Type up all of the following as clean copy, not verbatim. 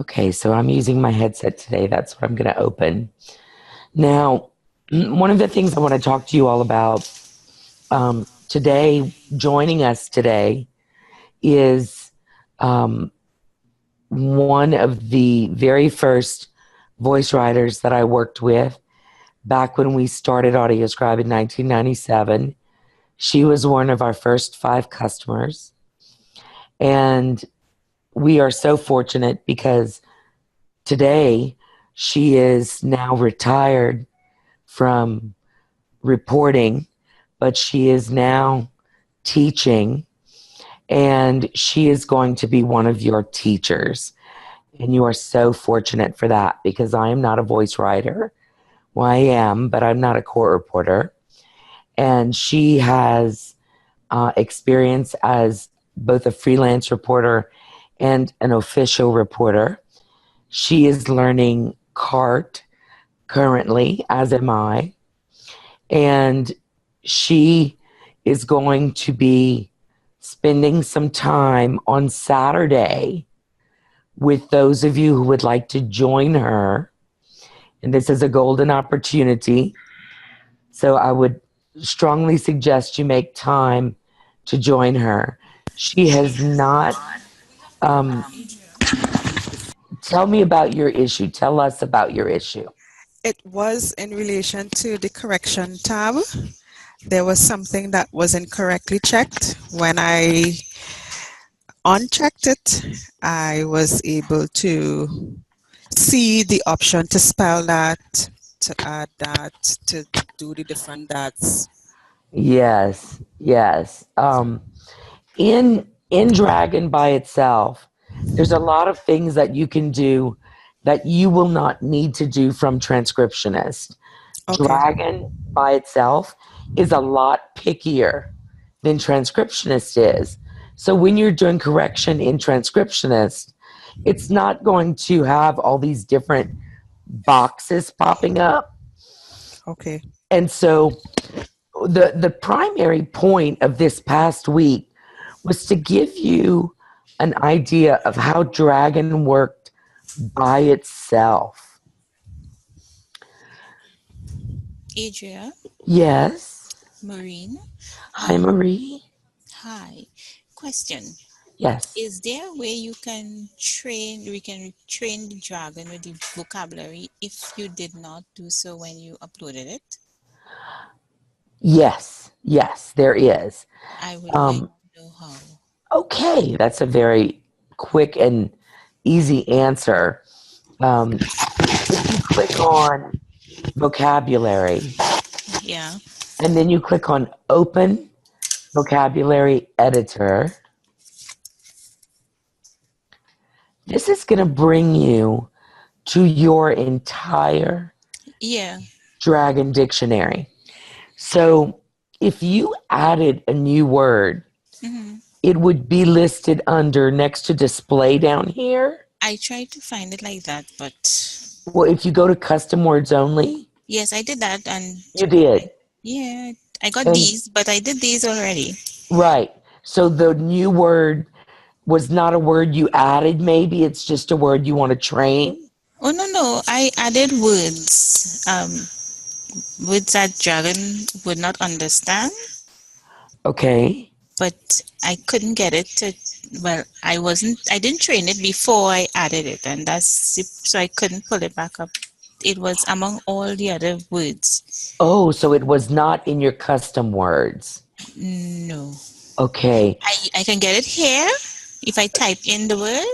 Okay, so I'm using my headset today. That's what I'm going to open. Now, one of the things I want to talk to you all about today, joining us today, is one of the very first voice writers that I worked with back when we started AudioScribe in 1997. She was one of our first 5 customers. And we are so fortunate because today she is now retired from reporting, but she is now teaching, and she is going to be one of your teachers. And you are so fortunate for that, because I am not a voice writer. Well, I am, but I'm not a court reporter. And she has experience as both a freelance reporter and an official reporter. She is learning CART currently, as am I. And she is going to be spending some time on Saturday with those of you who would like to join her. And this is a golden opportunity. So I would strongly suggest you make time to join her. She has not... tell me about your issue. Tell us about your issue. It was in relation to the correction tab. There was something that was incorrectly checked. When I unchecked it, I was able to see the option to spell that, to add that, to do the different dots. Yes. In Dragon by itself, there's a lot of things that you can do that you will not need to do from Transcriptionist. Okay. Dragon by itself is a lot pickier than Transcriptionist is. So when you're doing correction in Transcriptionist, it's not going to have all these different boxes popping up. Okay. And so the primary point of this past week was to give you an idea of how Dragon worked by itself. Adria? Yes? Maureen? Hi, Marie. Hi. Question. Yes. Is there a way we can train the Dragon with the vocabulary if you did not do so when you uploaded it? Yes, there is. I would like to know how. Okay, that's a very quick and easy answer. If you click on vocabulary, Yeah. and then you click on open vocabulary editor, this is going to bring you to your entire Dragon dictionary. So if you added a new word, it would be listed under next to display down here. I tried to find it like that, but... Well, if you go to custom words only. Yes, I did that. And you did. Yeah, I got these, but I did these already. Right. So the new word was not a word you added, maybe it's just a word you want to train? Oh, no. I added words. Words that Dragon would not understand. Okay. But I couldn't get it to, well, I didn't train it before I added it, and so I couldn't pull it back up. It was among all the other words. Oh, so it was not in your custom words? No. Okay. I can get it here if I type in the word.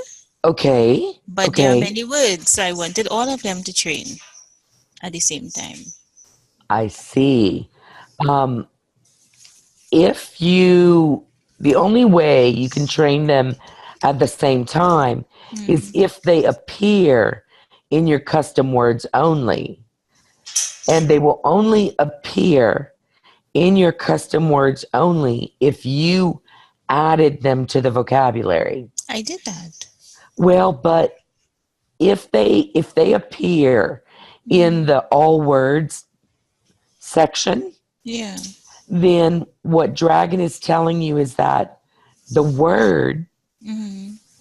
Okay. But there are many words, so I wanted all of them to train at the same time. I see. The only way you can train them at the same time is if they appear in your custom words only. And they will only appear in your custom words only if you added them to the vocabulary. I did that. Well, but if they appear in the all words section, then what Dragon is telling you is that the word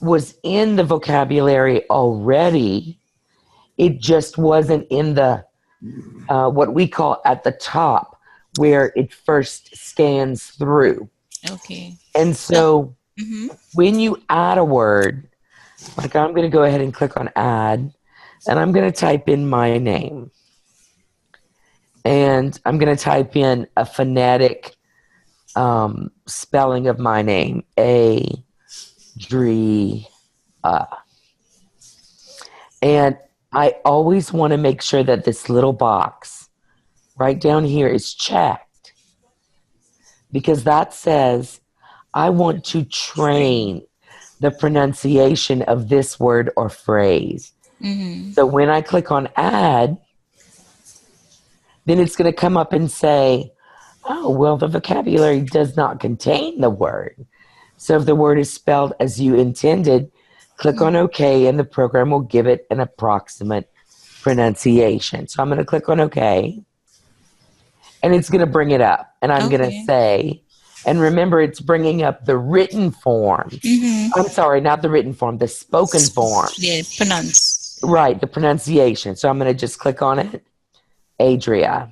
was in the vocabulary already. It just wasn't in the what we call at the top, where it first scans through. Okay. And so when you add a word, like I'm going to go ahead and click on add, and I'm going to type in my name. And I'm going to type in a phonetic spelling of my name, Adria. And I always want to make sure that this little box right down here is checked, because that says I want to train the pronunciation of this word or phrase. So when I click on add, then it's going to come up and say, oh, well, the vocabulary does not contain the word. So if the word is spelled as you intended, click on OK, and the program will give it an approximate pronunciation. So I'm going to click on OK, and it's going to bring it up. And I'm going to say, and remember, it's bringing up the written form. I'm sorry, not the written form, the spoken form. Yeah, pronounce. Right, the pronunciation. So I'm going to just click on it. Adria.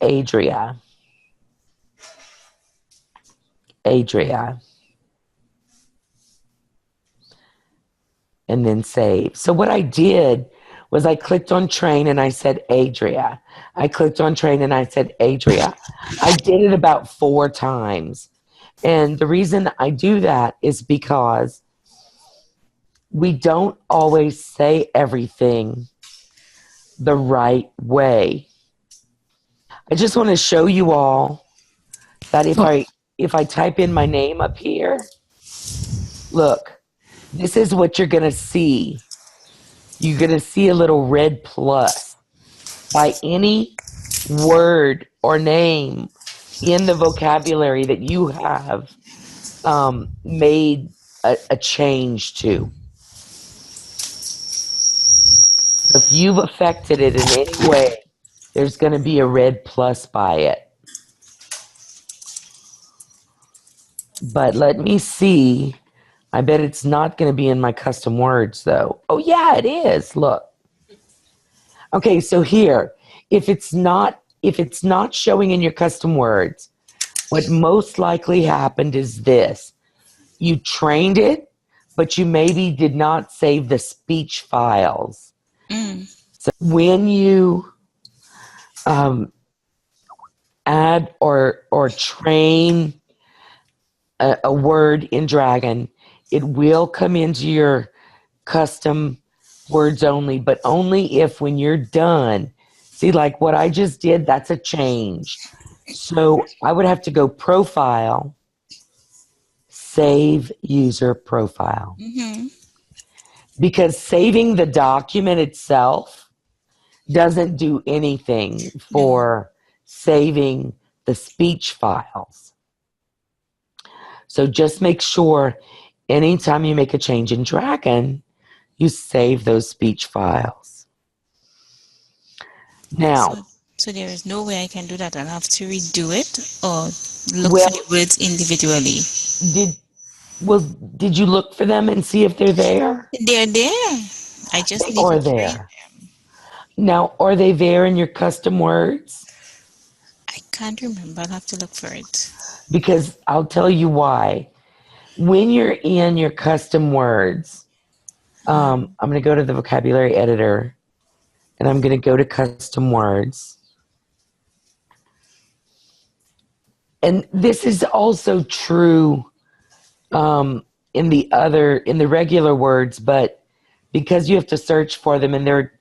Adria. Adria. And then save. So what I did was I clicked on train and I said Adria. I clicked on train and I said Adria. I did it about 4 times. And the reason I do that is because we don't always say everything the right way. I just want to show you all that if I type in my name up here, look, this is what you're going to see. You're going to see a little red plus by any word or name in the vocabulary that you have made a change to. If you've affected it in any way, there's going to be a red plus by it. But let me see. I bet it's not going to be in my custom words, though. Oh, yeah, it is. Look. Okay, so here, if it's not showing in your custom words, what most likely happened is this. You trained it, but you maybe did not save the speech files. So when you add or train a word in Dragon, it will come into your custom words only, but only if when you're done. See, like what I just did, that's a change. So I would have to go profile, save user profile. Because saving the document itself doesn't do anything for saving the speech files. So just make sure anytime you make a change in Dragon, you save those speech files. Now, so there is no way I can do that. I'll have to redo it or look for the words individually. Did you look for them and see if they're there? They're there. I just need to train them. Now, are they there in your custom words? I can't remember. I'll have to look for it. Because I'll tell you why. When you're in your custom words, I'm going to go to the vocabulary editor, and I'm going to go to custom words. And this is also true in the regular words, but because you have to search for them and there are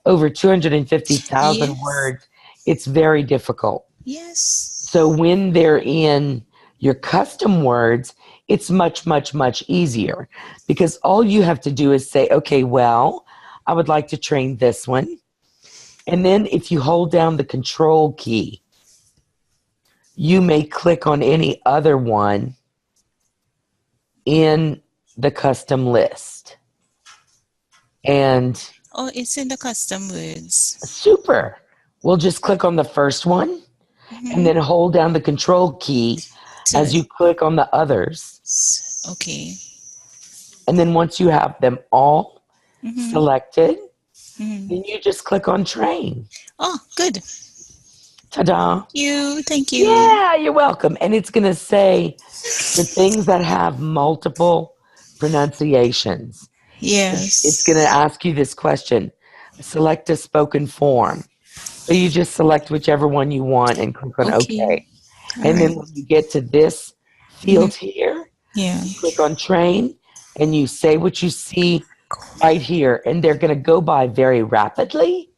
over 250,000 words, it's very difficult. Yes. So when they're in your custom words, it's much, much, much easier because all you have to do is say, okay, well, I would like to train this one. And then if you hold down the control key, you may click on any other one in the custom list. And it's in the custom words. Super. We'll just click on the first one and then hold down the control key as you click on the others. Okay. And then once you have them all selected, Mhm. then you just click on train. Oh, good. Ta-da. Thank you. Yeah, you're welcome. And it's going to say the things that have multiple pronunciations. Yes. It's going to ask you this question. Select a spoken form. So you just select whichever one you want and click on OK. Okay. And then when you get to this field here, Yeah. you click on train and you say what you see right here. And they're going to go by very rapidly.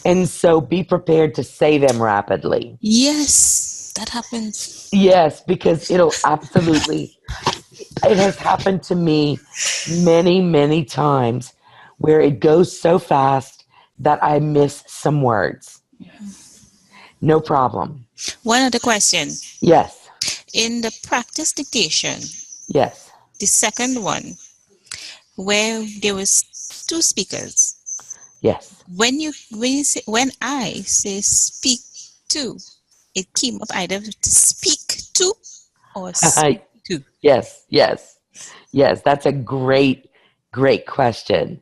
And so be prepared to say them rapidly. Yes, that happens. Yes, because it'll absolutely, it has happened to me many, many times where it goes so fast that I miss some words. No problem. One other question. Yes. In the practice dictation, Yes. the second one, where there was two speakers, Yes. when I say speak to, it came up either to speak to or speak to. Yes. Yes. Yes. That's a great, great question.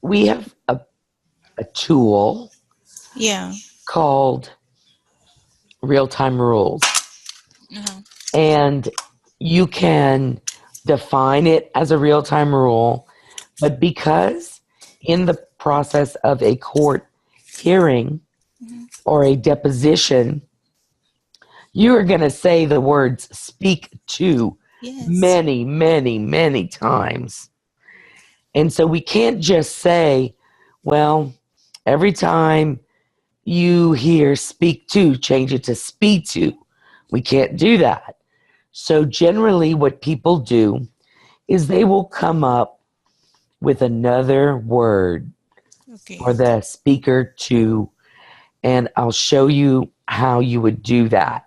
We have a tool called real-time rules. And you can define it as a real-time rule, but because in the process of a court hearing or a deposition, you are going to say the words speak to many, many, many times. And so we can't just say, well, every time you hear speak to, change it to speak to. We can't do that. So generally what people do is they will come up with another word for the speaker to, and I'll show you how you would do that.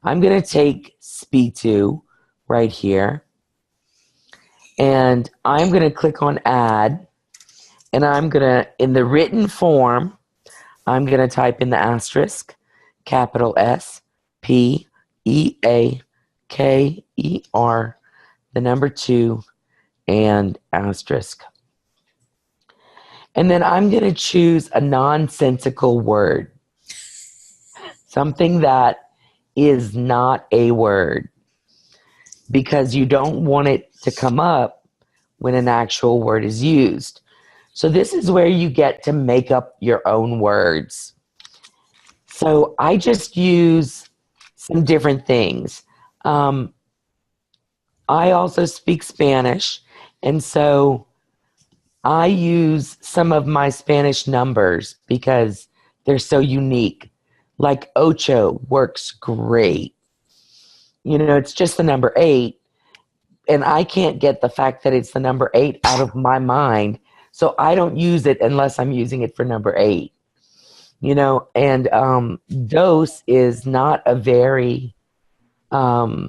I'm going to take speak to right here, and I'm going to click on add, and I'm going to, in the written form, I'm going to type in the asterisk, capital S, P, E, A, K, E, R, the number 2, and asterisk. And then I'm going to choose a nonsensical word, something that is not a word, because you don't want it to come up when an actual word is used. So this is where you get to make up your own words. So I just use some different things. I also speak Spanish, and so I use some of my Spanish numbers because they're so unique. Like ocho works great. You know, it's just the number 8, and I can't get the fact that it's the number 8 out of my mind, so I don't use it unless I'm using it for number 8. You know, and dos is not a very, I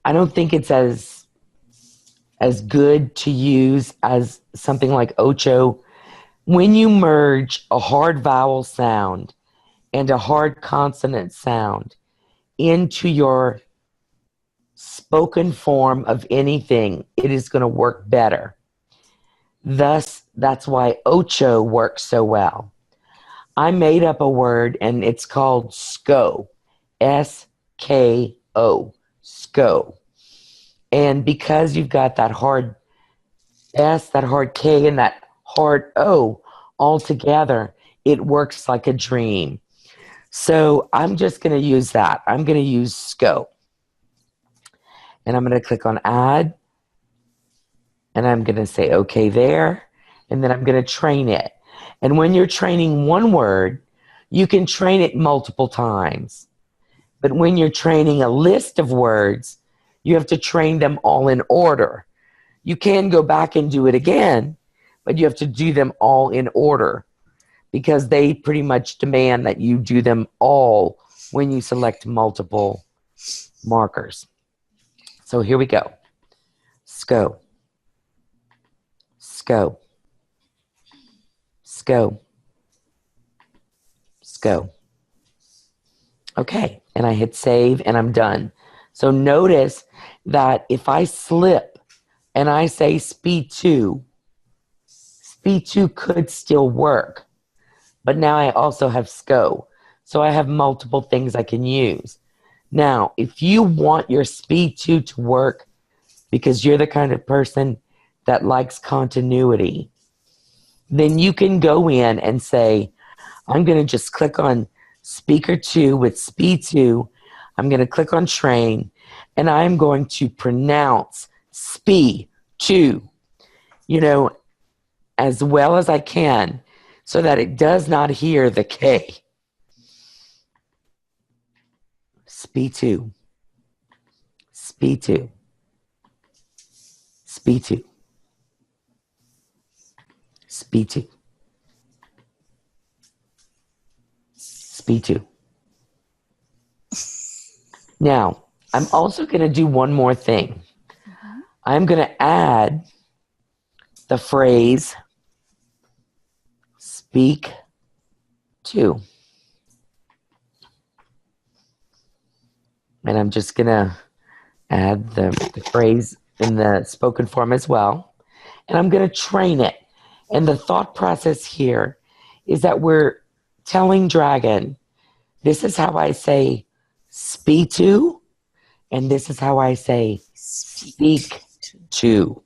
don't think it's as good to use as something like ocho. When you merge a hard vowel sound and a hard consonant sound into your spoken form of anything, it is going to work better. Thus, that's why ocho works so well. I made up a word, and it's called SKO, S-K-O, SKO. And because you've got that hard S, that hard K, and that hard O all together, it works like a dream. So I'm just going to use that. I'm going to use SKO. And I'm going to click on add. And I'm going to say okay there. And then I'm going to train it. And when you're training one word, you can train it multiple times. But when you're training a list of words, you have to train them all in order. You can go back and do it again, but you have to do them all in order because they pretty much demand that you do them all when you select multiple markers. So here we go. SKO. SKO. SKO. SKO. Okay, and I hit save and I'm done. So notice that if I slip and I say speed 2, speed 2 could still work. But now I also have SCO. So I have multiple things I can use. Now, if you want your speed 2 to work because you're the kind of person that likes continuity, then you can go in and say, I'm going to just click on speaker 2 with speed 2. I'm going to click on train, and I'm going to pronounce speed 2, as well as I can so that it does not hear the K. Speed 2. Speed 2. Speed 2. Speed 2. Speed 2. Now, I'm also going to do one more thing. I'm going to add the phrase speak 2. And I'm just going to add the phrase in the spoken form as well. And I'm going to train it. And the thought process here is that we're telling Dragon, this is how I say speak 2, and this is how I say speak 2.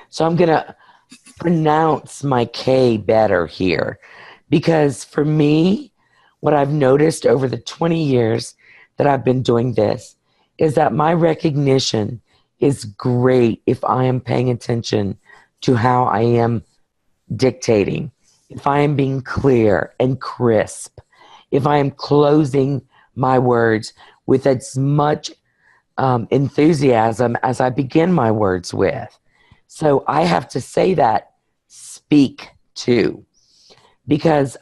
So I'm going to pronounce my K better here, because for me, what I've noticed over the 20 years that I've been doing this is that my recognition is great if I am paying attention to how I am dictating, if I am being clear and crisp, if I am closing my words with as much enthusiasm as I begin my words with. So I have to say that speak 2, because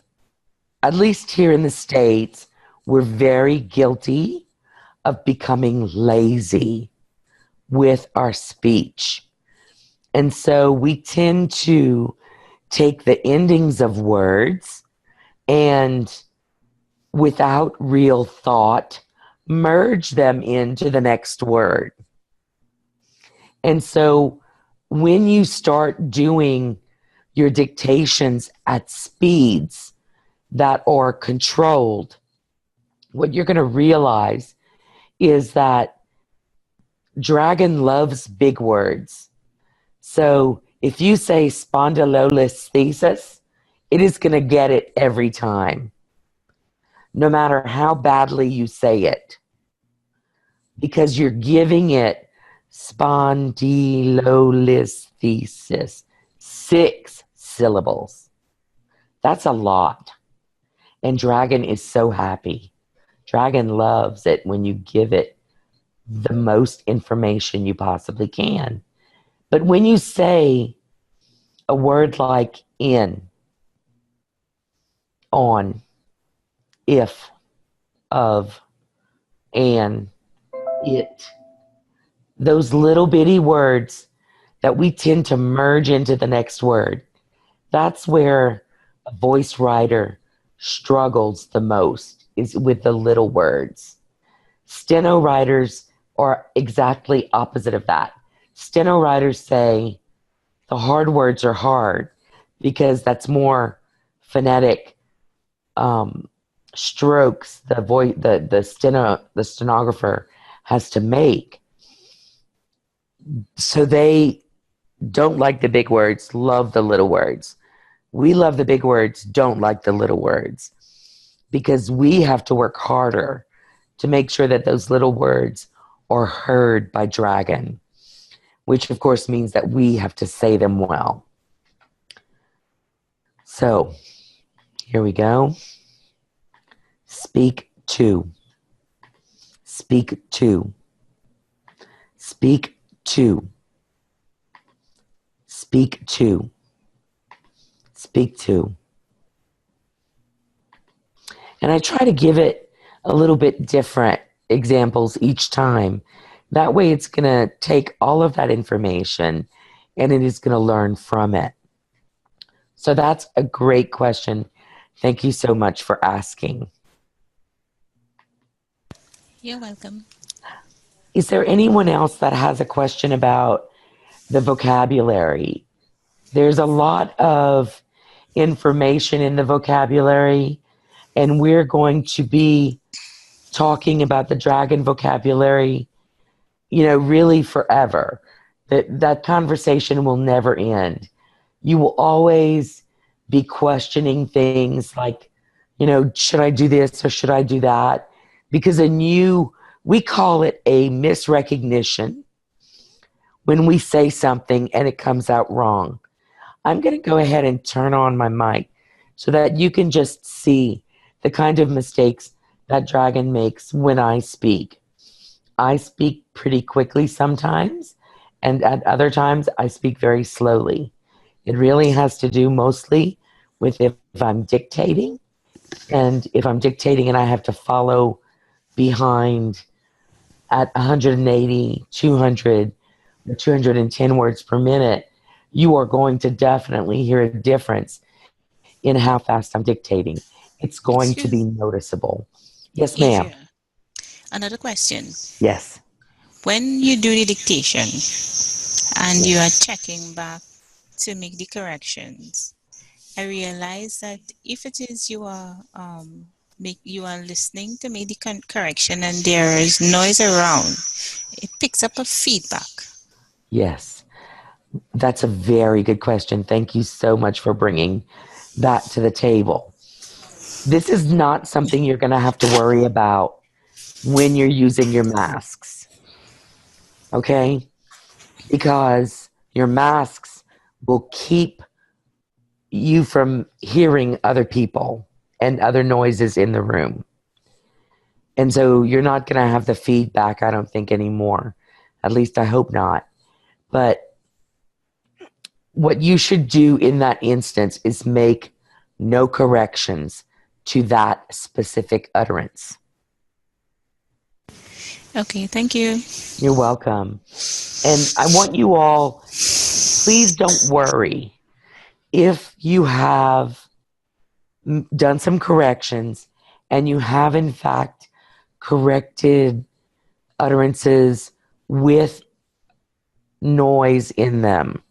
at least here in the States, we're very guilty of becoming lazy with our speech. And so we tend to take the endings of words and, without real thought, merge them into the next word. And so when you start doing your dictations at speeds that are controlled, what you're going to realize is that Dragon loves big words. So if you say spondylolisthesis, it is going to get it every time, no matter how badly you say it, because you're giving it spondylolisthesis, 6 syllables. That's a lot. And Dragon is so happy. Dragon loves it when you give it the most information you possibly can. But when you say a word like in, on, if, of, and, it, those little bitty words that we tend to merge into the next word, that's where a voice writer struggles the most, is with the little words. Steno writers are exactly opposite of that. Steno writers say the hard words are hard because that's more phonetic strokes the stenographer has to make. So they don't like the big words, love the little words. We love the big words, don't like the little words, because we have to work harder to make sure that those little words are heard by Dragon, which of course means that we have to say them well. So here we go. Speak 2. Speak 2. Speak 2. Speak 2. Speak 2. And I try to give it a little bit different examples each time. That way it's going to take all of that information and it is going to learn from it. So that's a great question. Thank you so much for asking. You're welcome. Is there anyone else that has a question about the vocabulary? There's a lot of information in the vocabulary, and we're going to be talking about the dragon vocabulary, really forever. That conversation will never end. You will always be questioning things like, should I do this or should I do that? Because we call it a misrecognition when we say something and it comes out wrong. I'm going to go ahead and turn on my mic so that you can just see the kind of mistakes that dragon makes when I speak. I speak pretty quickly sometimes, and at other times I speak very slowly. It really has to do mostly with if I'm dictating, and if I'm dictating and I have to follow behind at 180, 200, or 210 words per minute, you are going to definitely hear a difference in how fast I'm dictating. It's going to be noticeable. Yes, ma'am. Another question. Yes. When you do the dictation and you are checking back to make the corrections, I realize that if it is you are listening to make the correction and there is noise around, it picks up a feedback. Yes, that's a very good question. Thank you so much for bringing that to the table. This is not something you're going to have to worry about when you're using your masks, okay? Because your masks will keep you from hearing other people and other noises in the room. And so you're not going to have the feedback, I don't think, anymore. At least I hope not. But what you should do in that instance is make no corrections to that specific utterance. Okay, thank you. You're welcome. And I want you all, please don't worry if you have done some corrections and you have in fact corrected utterances with noise in them.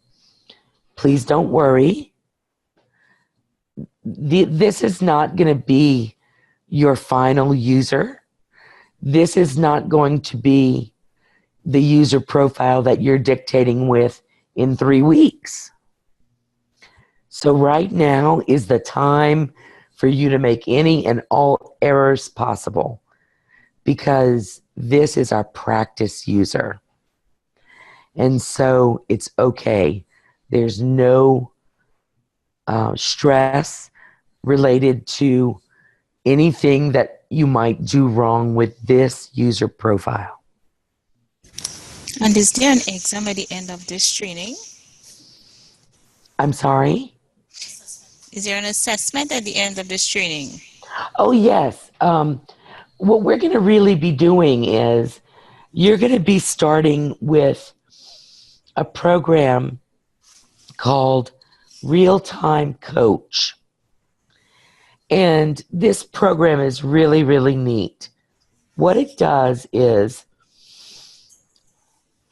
Please don't worry. This is not going to be your final user. This is not going to be the user profile that you're dictating with in 3 weeks. So right now is the time for you to make any and all errors possible, because this is our practice user. And so it's okay. There's no stress related to anything that you might do wrong with this user profile. And is there an exam at the end of this training? I'm sorry? Is there an assessment at the end of this training? Oh, yes. What we're going to really be doing is you're going to be starting with a program called Real-Time Coach. And this program is really, really neat. What it does is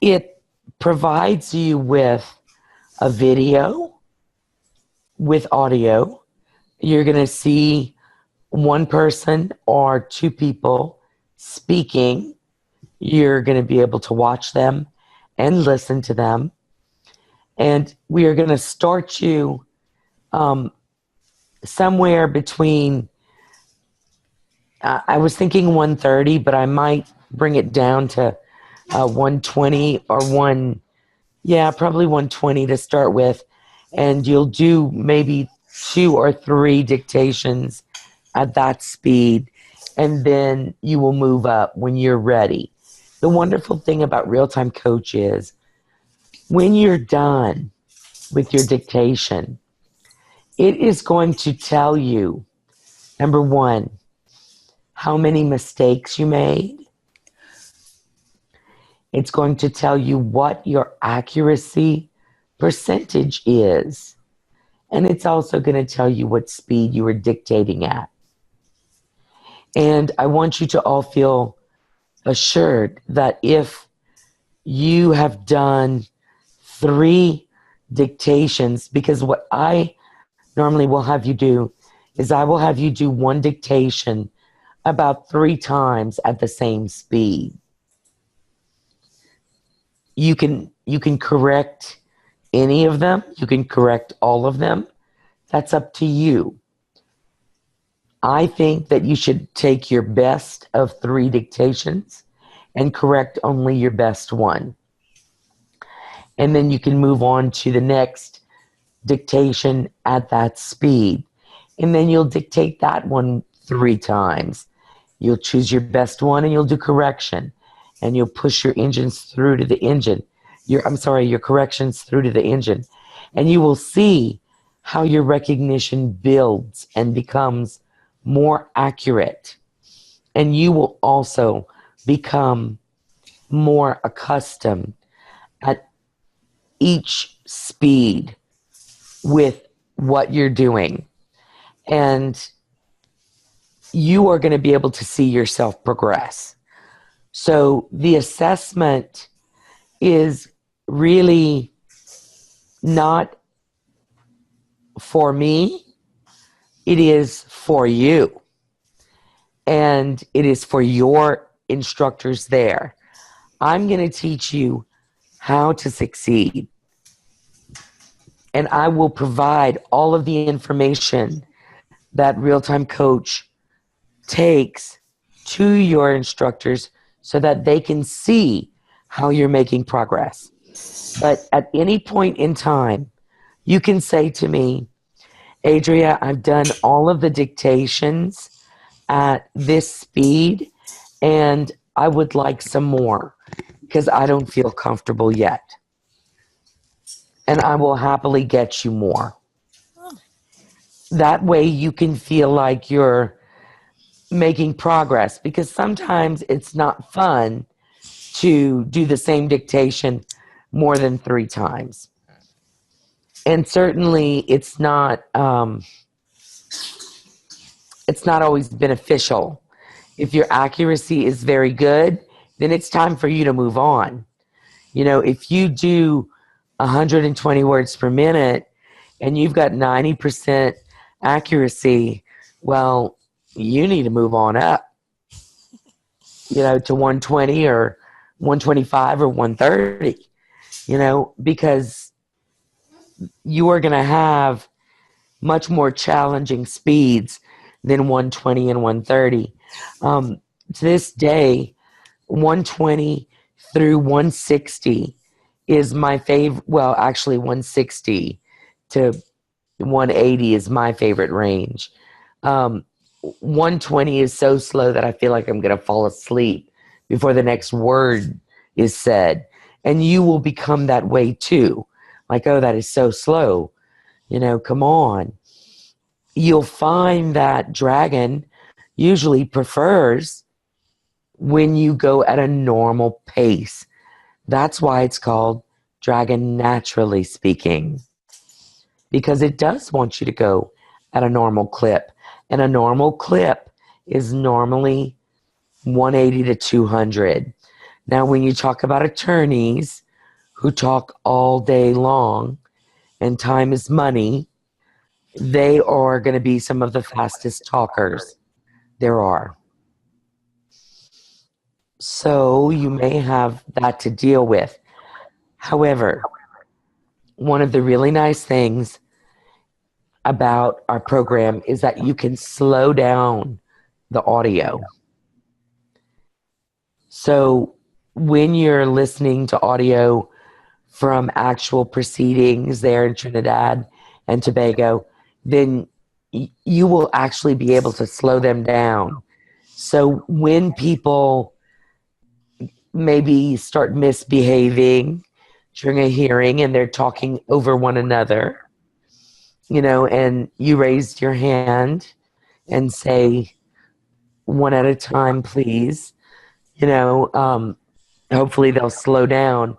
it provides you with a video with audio. You're going to see one person or two people speaking. You're going to be able to watch them and listen to them. And we are going to start you somewhere between, I was thinking 130, but I might bring it down to 120 or probably 120 to start with. And you'll do maybe 2 or 3 dictations at that speed, and then you will move up when you're ready. The wonderful thing about Real-Time Coach is when you're done with your dictation, it is going to tell you, number 1, how many mistakes you made. It's going to tell you what your accuracy percentage is. And it's also going to tell you what speed you were dictating at. And I want you to all feel assured that if you have done 3 dictations, because what I normally will have you do is I will have you do 1 dictation about 3 times at the same speed. You can correct any of them. You can correct all of them. That's up to you. I think that you should take your best of 3 dictations and correct only your best one. And then you can move on to the next dictation at that speed. And then you'll dictate that one 3 times. You'll choose your best one and you'll do correction. And you'll push your engines through to the engine. Your corrections through to the engine. And you will see how your recognition builds and becomes more accurate. And you will also become more accustomed at each speed with what you're doing. And you are going to be able to see yourself progress. So the assessment is really not for me. It is for you. And it is for your instructors there. I'm going to teach you how to succeed. And I will provide all of the information that Real-Time Coach takes to your instructors so that they can see how you're making progress. But at any point in time, you can say to me, Adria, I've done all of the dictations at this speed, and I would like some more because I don't feel comfortable yet. And I will happily get you more. That way you can feel like you're making progress, because sometimes it's not fun to do the same dictation more than 3 times. And certainly it's not always beneficial. If your accuracy is very good, then it's time for you to move on. You know, if you do 120 words per minute and you've got 90% accuracy, well, you need to move on up, you know, to 120 or 125 or 130, you know, because you are going to have much more challenging speeds than 120 and 130. To this day, 120 through 160 is my favorite. Well, actually 160 to 180 is my favorite range. 120 is so slow that I feel like I'm going to fall asleep before the next word is said. And you will become that way too. Like, oh, that is so slow. You know, come on. You'll find that Dragon usually prefers when you go at a normal pace. That's why it's called Dragon Naturally Speaking, because it does want you to go at a normal clip. And a normal clip is normally 180 to 200. Now, when you talk about attorneys who talk all day long and time is money, they are going to be some of the fastest talkers there are. So you may have that to deal with. However, one of the really nice things about our program is that you can slow down the audio. So when you're listening to audio from actual proceedings there in Trinidad and Tobago, then you will actually be able to slow them down. So when people maybe start misbehaving during a hearing and they're talking over one another, you know, and you raise your hand and say, one at a time, please, you know, hopefully they'll slow down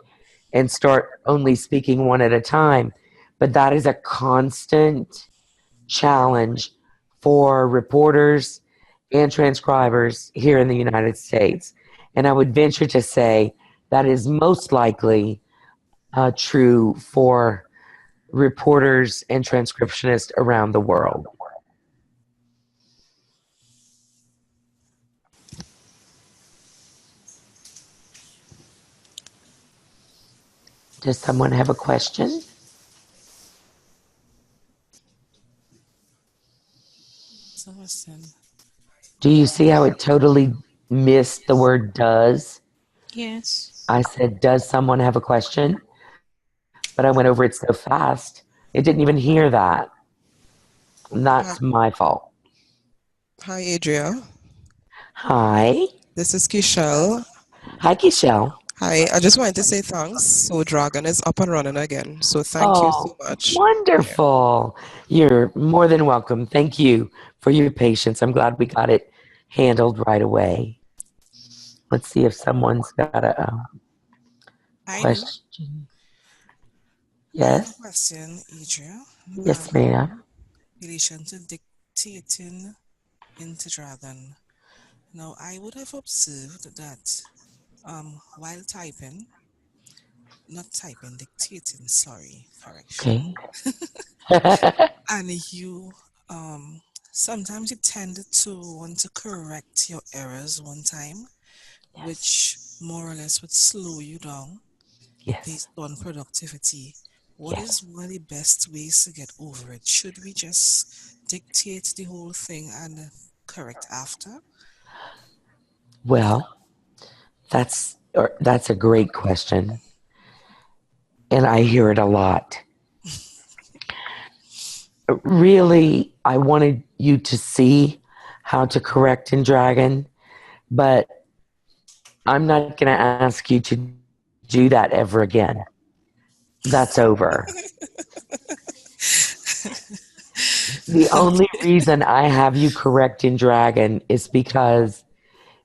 and start only speaking one at a time. But that is a constant challenge for reporters and transcribers here in the United States. And I would venture to say that is most likely true for reporters and transcriptionists around the world. Does someone have a question? Do you see how it totally missed the word does? Yes. I said, does someone have a question? But I went over it so fast, it didn't even hear that. And that's my fault. Hi, Adria. Hi. This is Kishelle. Hi, Kishelle. Hi, I just wanted to say thanks. So Dragon is up and running again. So thank you so much. Wonderful. Yeah. You're more than welcome. Thank you for your patience. I'm glad we got it handled right away. Let's see if someone's got a question. Yes? I have a question, Adria. Yes, ma'am. In relation to dictating into Dragon. Now, I would have observed that while typing, not typing, dictating, sorry, correction. Okay. And you, sometimes you tend to want to correct your errors one time, Yes. which more or less would slow you down Yes. based on productivity. What Yes. is one of the best ways to get over it? Should we just dictate the whole thing and correct after? Well, that's a great question. And I hear it a lot. Really, I wanted you to see how to correct in Dragon, but I'm not going to ask you to do that ever again. That's over. The only reason I have you correct in Dragon is because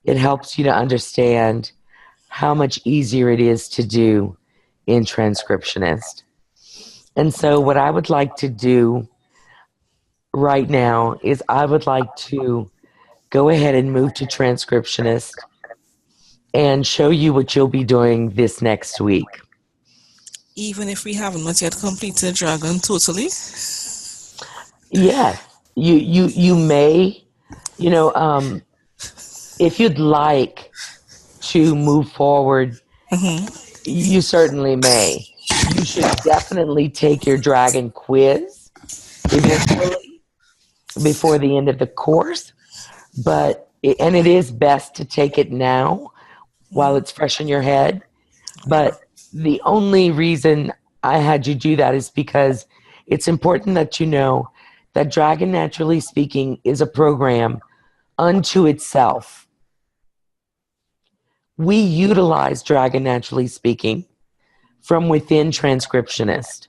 it helps you to understand how much easier it is to do in Transcriptionist. And so what I would like to do right now is I would like to go ahead and move to Transcriptionist and show you what you'll be doing this next week. Even if we have not yet completed Dragon totally? Yes, you may, if you'd like to move forward, you certainly may. You should definitely take your Dragon quiz eventually before the end of the course, and it is best to take it now while it's fresh in your head. But the only reason I had you do that is because it's important that you know that Dragon Naturally Speaking is a program unto itself. We utilize Dragon Naturally Speaking from within Transcriptionist.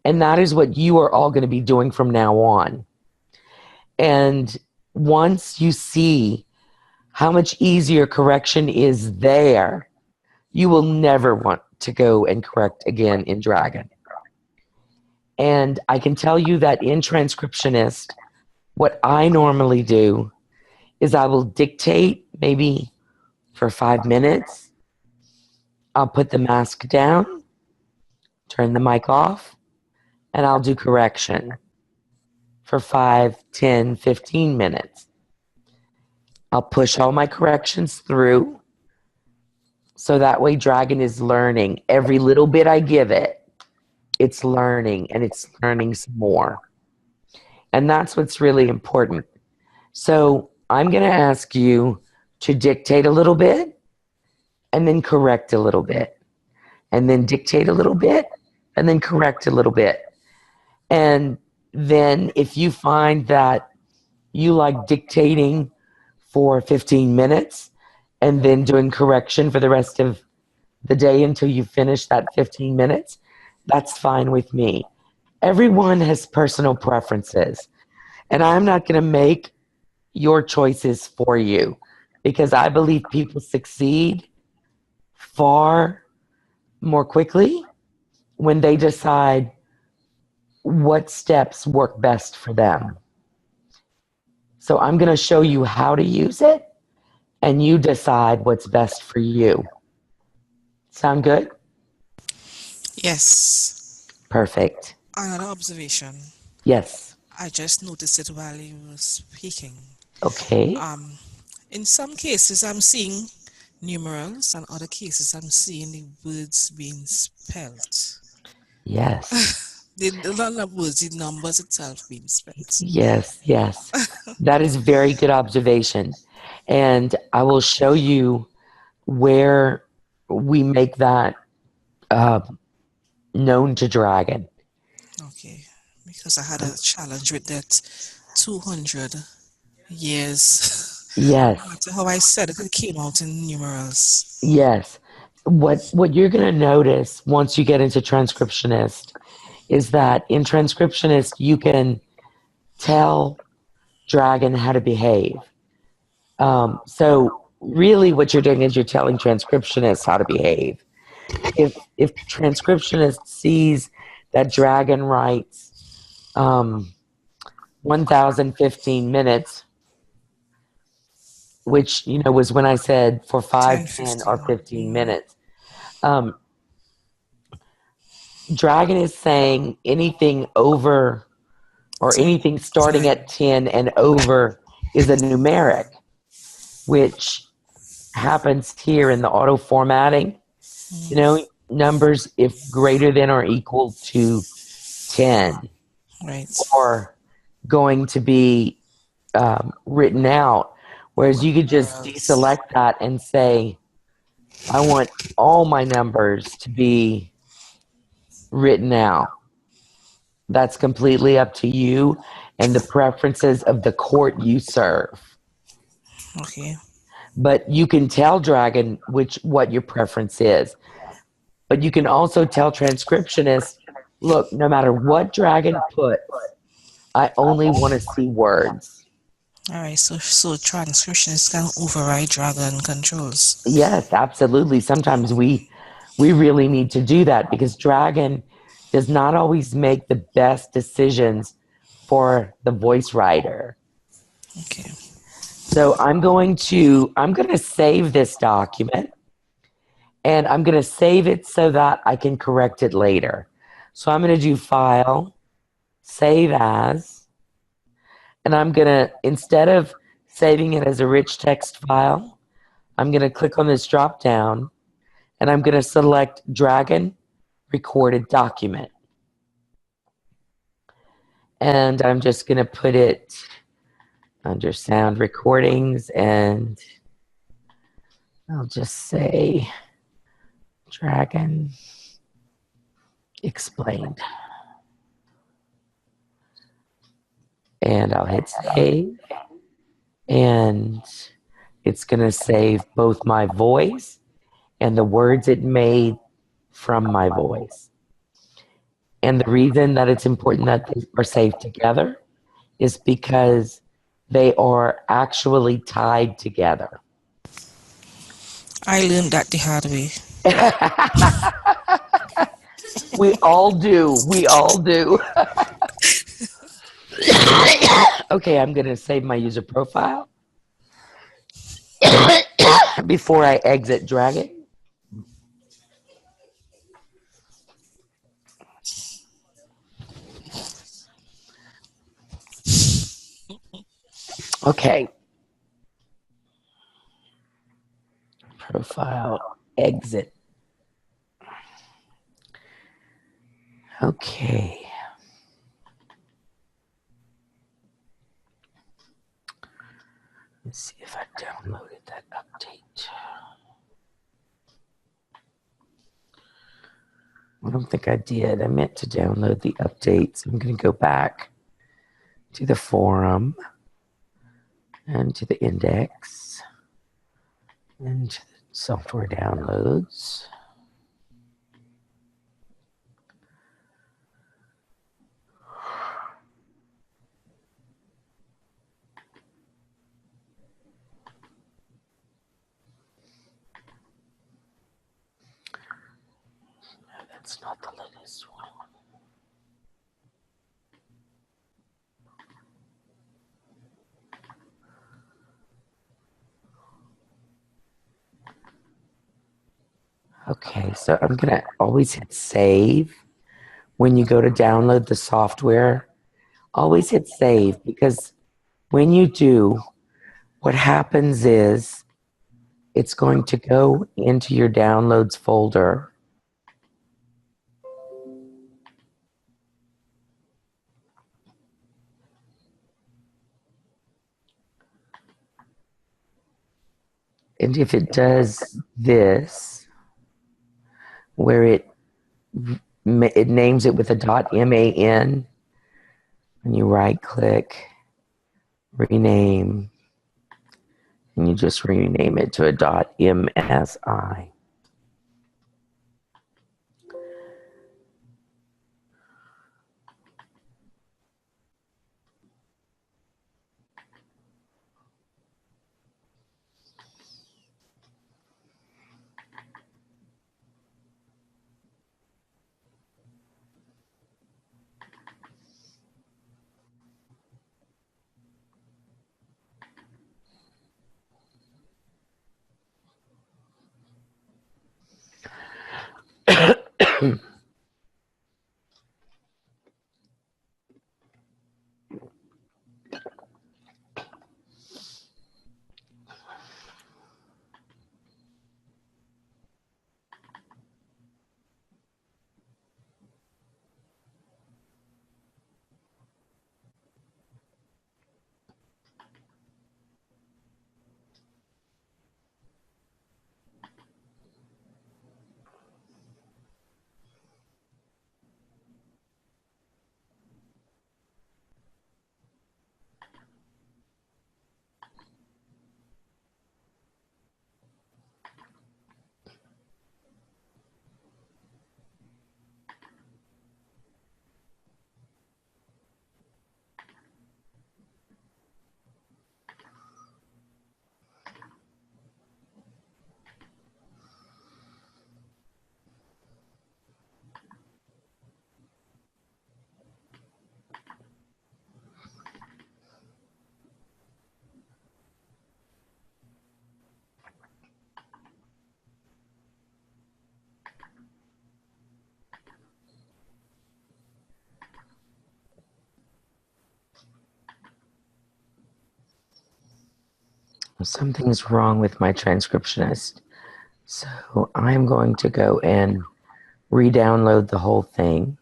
And that is what you are all going to be doing from now on. And once you see how much easier correction is there, you will never want to go and correct again in Dragon. And I can tell you that in Transcriptionist, what I normally do is I will dictate maybe for 5 minutes. I'll put the mask down, turn the mic off, and I'll do correction for 5, 10, 15 minutes. I'll push all my corrections through so that way Dragon is learning. Every little bit I give it, it's learning, and it's learning some more. And that's what's really important. So I'm going to ask you to dictate a little bit and then correct a little bit, and then dictate a little bit and then correct a little bit. And then if you find that you like dictating for 15 minutes and then doing correction for the rest of the day until you finish that 15 minutes, that's fine with me. Everyone has personal preferences, and I'm not going to make your choices for you because I believe people succeed far more quickly when they decide what steps work best for them. So I'm going to show you how to use it, and you decide what's best for you. Sound good? Yes. Perfect. Another observation. Yes. I just noticed it while you were speaking. Okay. In some cases, I'm seeing numerals, and other cases, I'm seeing the words being spelled. Yes. Not the words, the numbers itself being spelled. Yes. Yes. That is a very good observation. And I will show you where we make that known to Dragon. Okay, because I had a challenge with that 200 years. Yes. No matter how I said it, it came out in numerals. Yes. What you're going to notice once you get into Transcriptionist is that in Transcriptionist you can tell Dragon how to behave. So really what you're doing is you're telling Transcriptionist how to behave. If Transcriptionist sees that Dragon writes 1,015 minutes, which was when I said for 5, 10, 10, or 15. 15 minutes. Dragon is saying anything over or 10, anything starting 10. at 10 and over is a numeric, which happens here in the auto formatting. Numbers if greater than or equal to 10 Right. are going to be written out, whereas you could just deselect that and say, I want all my numbers to be written out. That's completely up to you and the preferences of the court you serve. Okay. But you can tell Dragon what your preference is. But you can also tell Transcriptionist, look, no matter what Dragon puts, I only want to see words. All right. So transcriptionists can override Dragon controls. Yes, absolutely. Sometimes we really need to do that because Dragon does not always make the best decisions for the voice writer. Okay. So I'm going to save this document, and I'm going to save it so that I can correct it later. So I'm going to do File, Save As, and I'm going to, instead of saving it as a rich text file, I'm going to click on this drop down, and I'm going to select Dragon Recorded Document. And I'm just going to put it under Sound Recordings, and I'll just say Dragon Explained. And I'll hit save, and it's going to save both my voice and the words it made from my voice. And the reason that it's important that they are saved together is because they are actually tied together. I learned that the hard way. We all do. We all do. Okay, I'm going to save my user profile before I exit Dragon. Okay. Profile, exit. Okay. Let's see if I downloaded that update. I don't think I did. I meant to download the updates. I'm going to go back to the forum and to the index and to the software downloads. No, that's not the latest one. Okay, so I'm going to always hit save when you go to download the software. Always hit save, because when you do, what happens is it's going to go into your downloads folder. And if it does this, where it names it with a .man, and you right click, rename, and you just rename it to a .msi. Something's wrong with my transcriptionist. So I'm going to go and re-download the whole thing.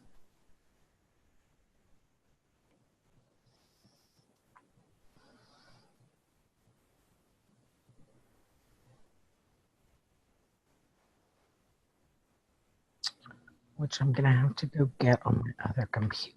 Which I'm going to have to go get on my other computer.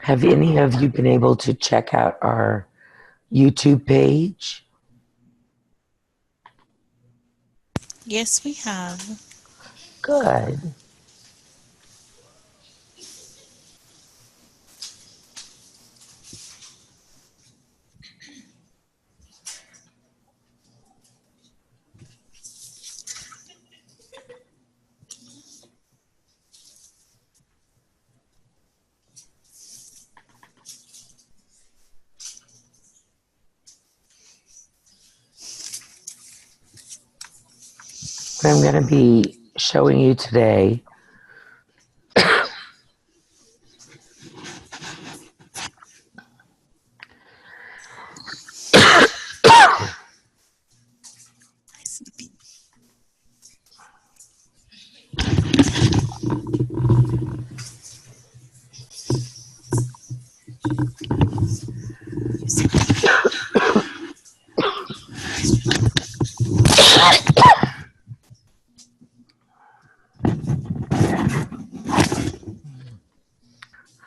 Have any of you been able to check out our YouTube page? Yes, we have. Good. What I'm going to be showing you today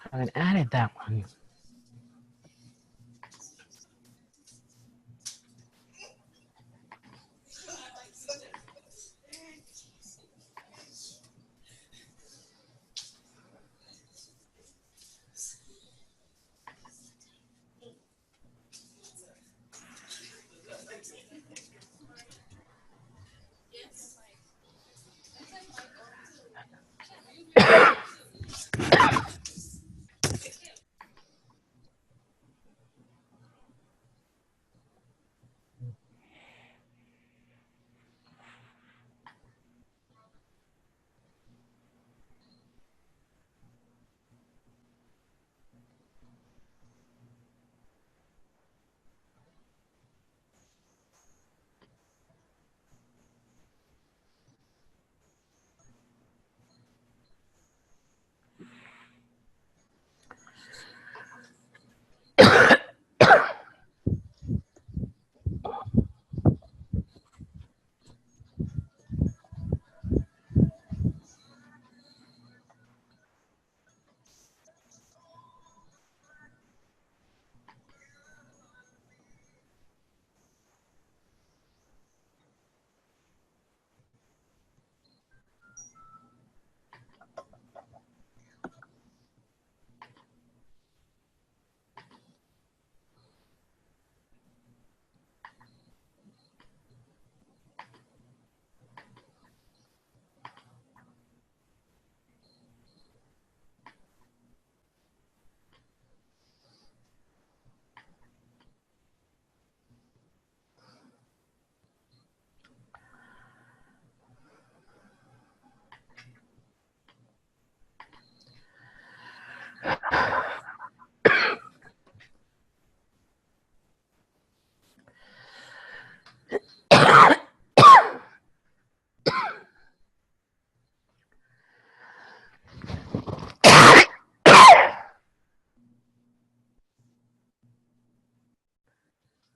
I haven't added that one.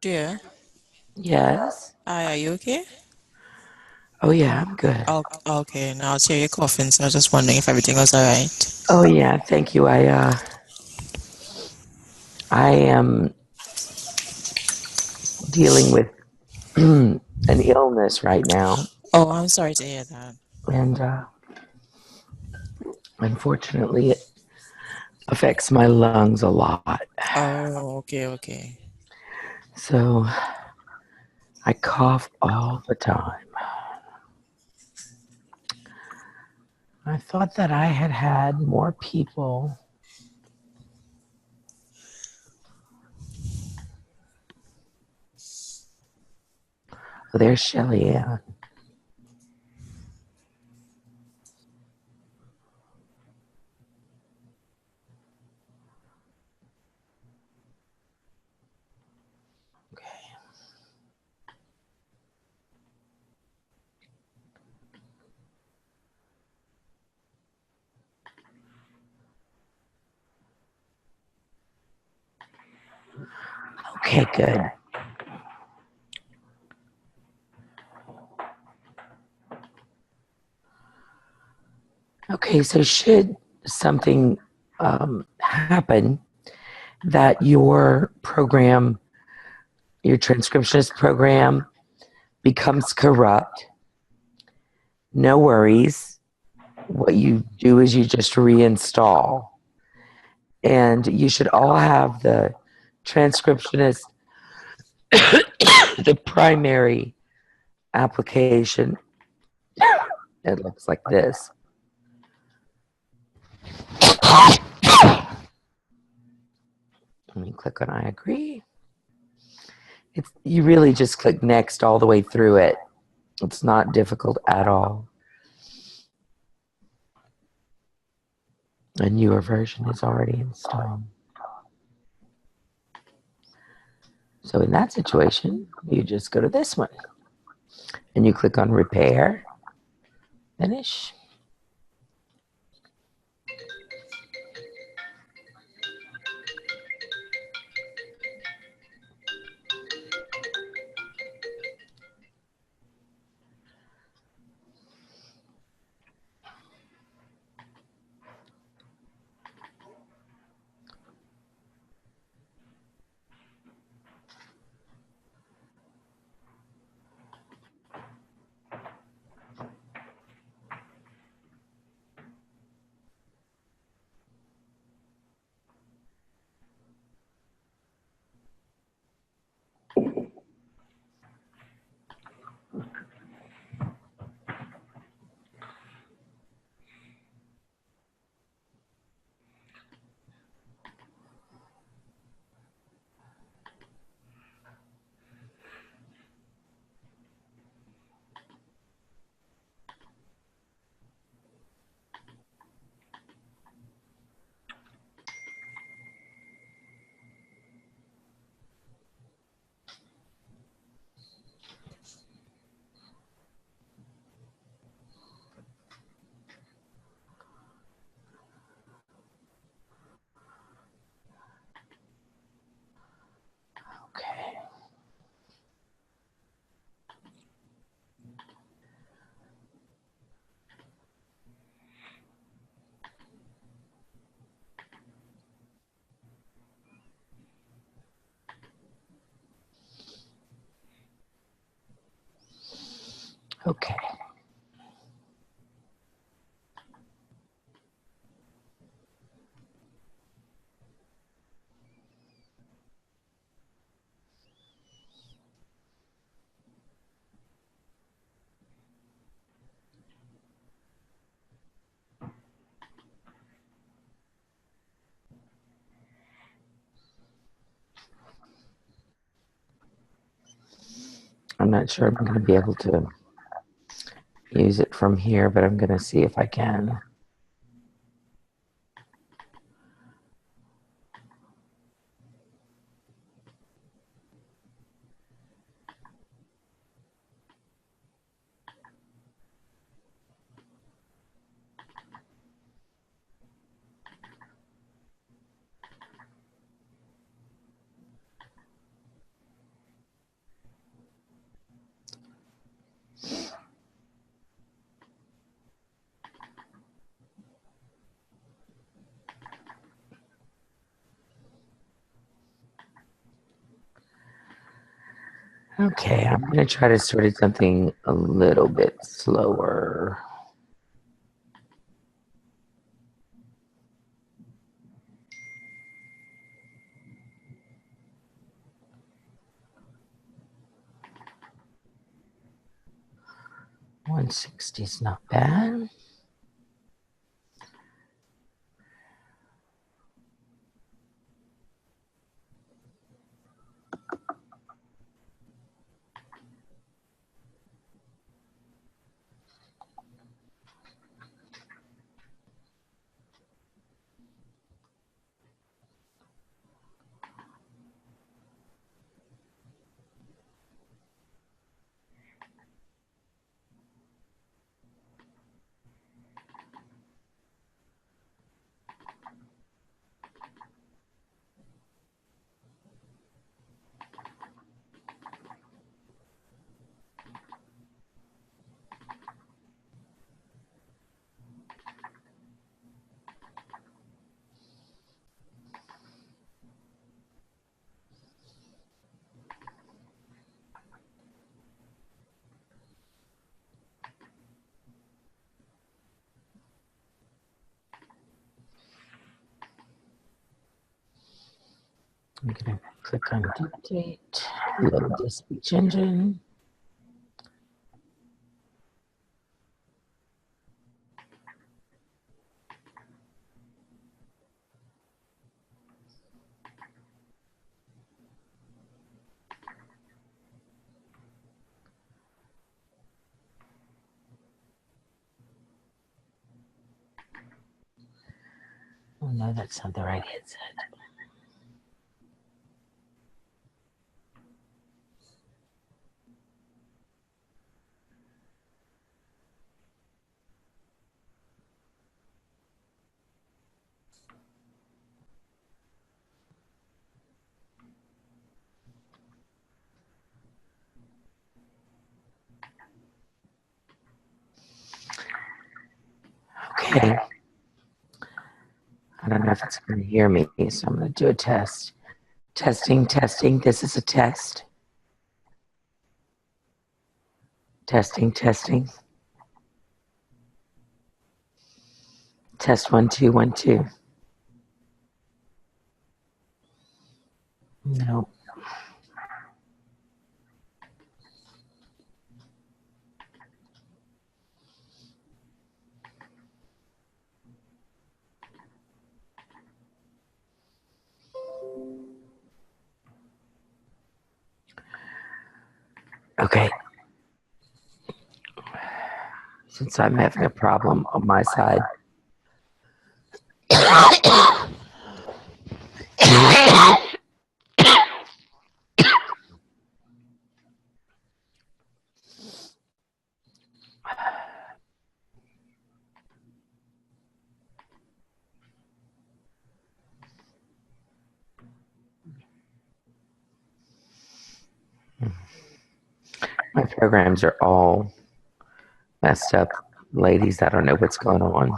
Dear, Yes. hi, are you okay? Oh, yeah, I'm good. Oh, okay, now I hear you coughing, so I was just wondering if everything was all right. Oh, yeah, thank you. I am dealing with an illness right now. Oh, I'm sorry to hear that. And unfortunately, it affects my lungs a lot. Oh, okay. So I cough all the time. I thought that I had had more people. Oh, there's Shelly Ann. Okay, good. Okay, so should something happen that your program, your transcriptionist program, becomes corrupt, no worries. What you do is you just reinstall. And you should all have the transcriptionist, the primary application. It looks like this. Let me click on I agree. You really just click next all the way through it. It's not difficult at all. A newer version is already installed. So in that situation, you just go to this one and you click on repair, finish. Okay. Okay. I'm not sure I'm going to be able to use it from here, but I'm going to see if I can. Okay, I'm going to try to sort of something a little bit slower. $160 is not bad. I'm going to click on dictate, load the speech engine. Oh no, that's not the right headset. Okay. I don't know if it's going to hear me, so I'm going to do a test. Testing, testing. This is a test. Testing, testing. Test 1 2 1 2. No. Okay. Since I'm having a problem on my side. My programs are all messed up. Ladies, I don't know what's going on.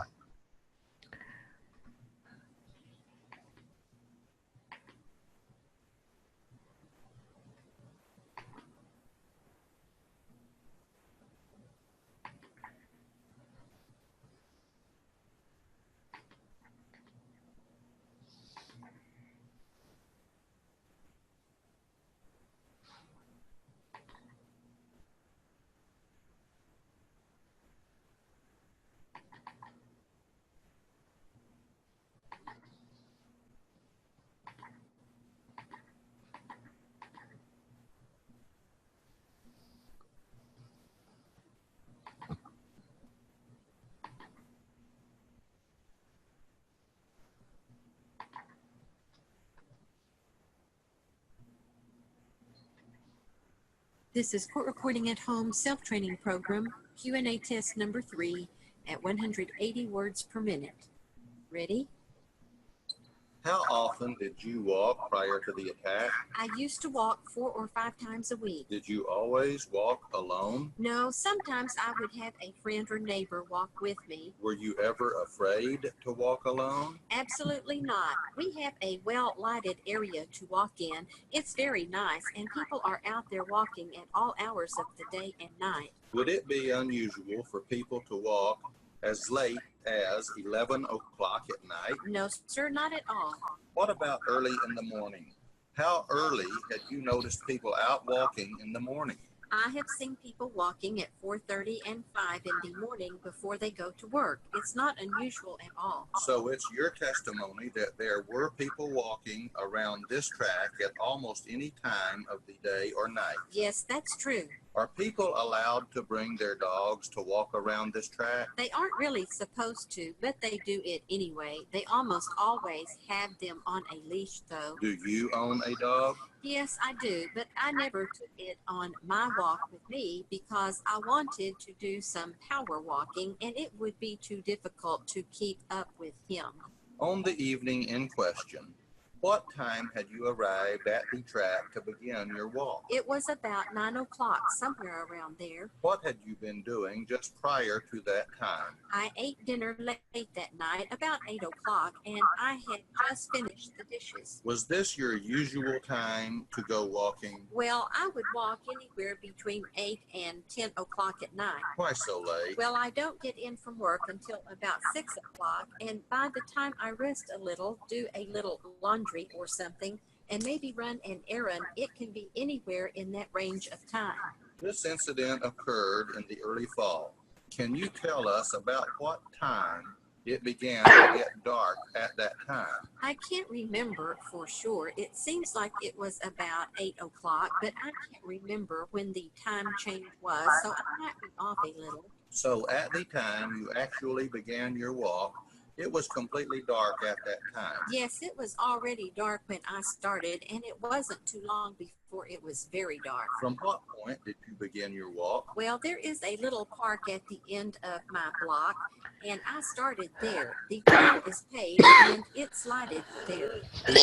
This is Court Recording at Home Self-Training Program, Q&A test number 3 at 180 words per minute. Ready? How often did you walk prior to the attack? I used to walk 4 or 5 times a week. Did you always walk alone? No, sometimes I would have a friend or neighbor walk with me. Were you ever afraid to walk alone? Absolutely not. We have a well-lighted area to walk in. It's very nice, and people are out there walking at all hours of the day and night. Would it be unusual for people to walk as late as 11 o'clock at night? No, sir, not at all. What about early in the morning? How early had you noticed people out walking in the morning? I have seen people walking at 4:30 and 5 in the morning before they go to work. It's not unusual at all. So it's your testimony that there were people walking around this track at almost any time of the day or night? Yes, that's true. Are people allowed to bring their dogs to walk around this track? They aren't really supposed to, but they do it anyway. They almost always have them on a leash, though. Do you own a dog? Yes, I do, but I never took it on my walk with me because I wanted to do some power walking, and it would be too difficult to keep up with him. On the evening in question, what time had you arrived at the track to begin your walk? It was about 9 o'clock, somewhere around there. What had you been doing just prior to that time? I ate dinner late that night, about 8 o'clock, and I had just finished the dishes. Was this your usual time to go walking? Well, I would walk anywhere between 8 and 10 o'clock at night. Why so late? Well, I don't get in from work until about 6 o'clock, and by the time I rest a little, do a little laundry or something, and maybe run an errand, it can be anywhere in that range of time. This incident occurred in the early fall. Can you tell us about what time it began to get dark at that time? I can't remember for sure. It seems like it was about 8 o'clock, but I can't remember when the time change was, so I might be off a little. So at the time you actually began your walk, it was completely dark at that time. Yes, it was already dark when I started, and it wasn't too long before it was very dark. From what point did you begin your walk? Well, there is a little park at the end of my block, and I started there. The toll is paid, and it's lighted there. Out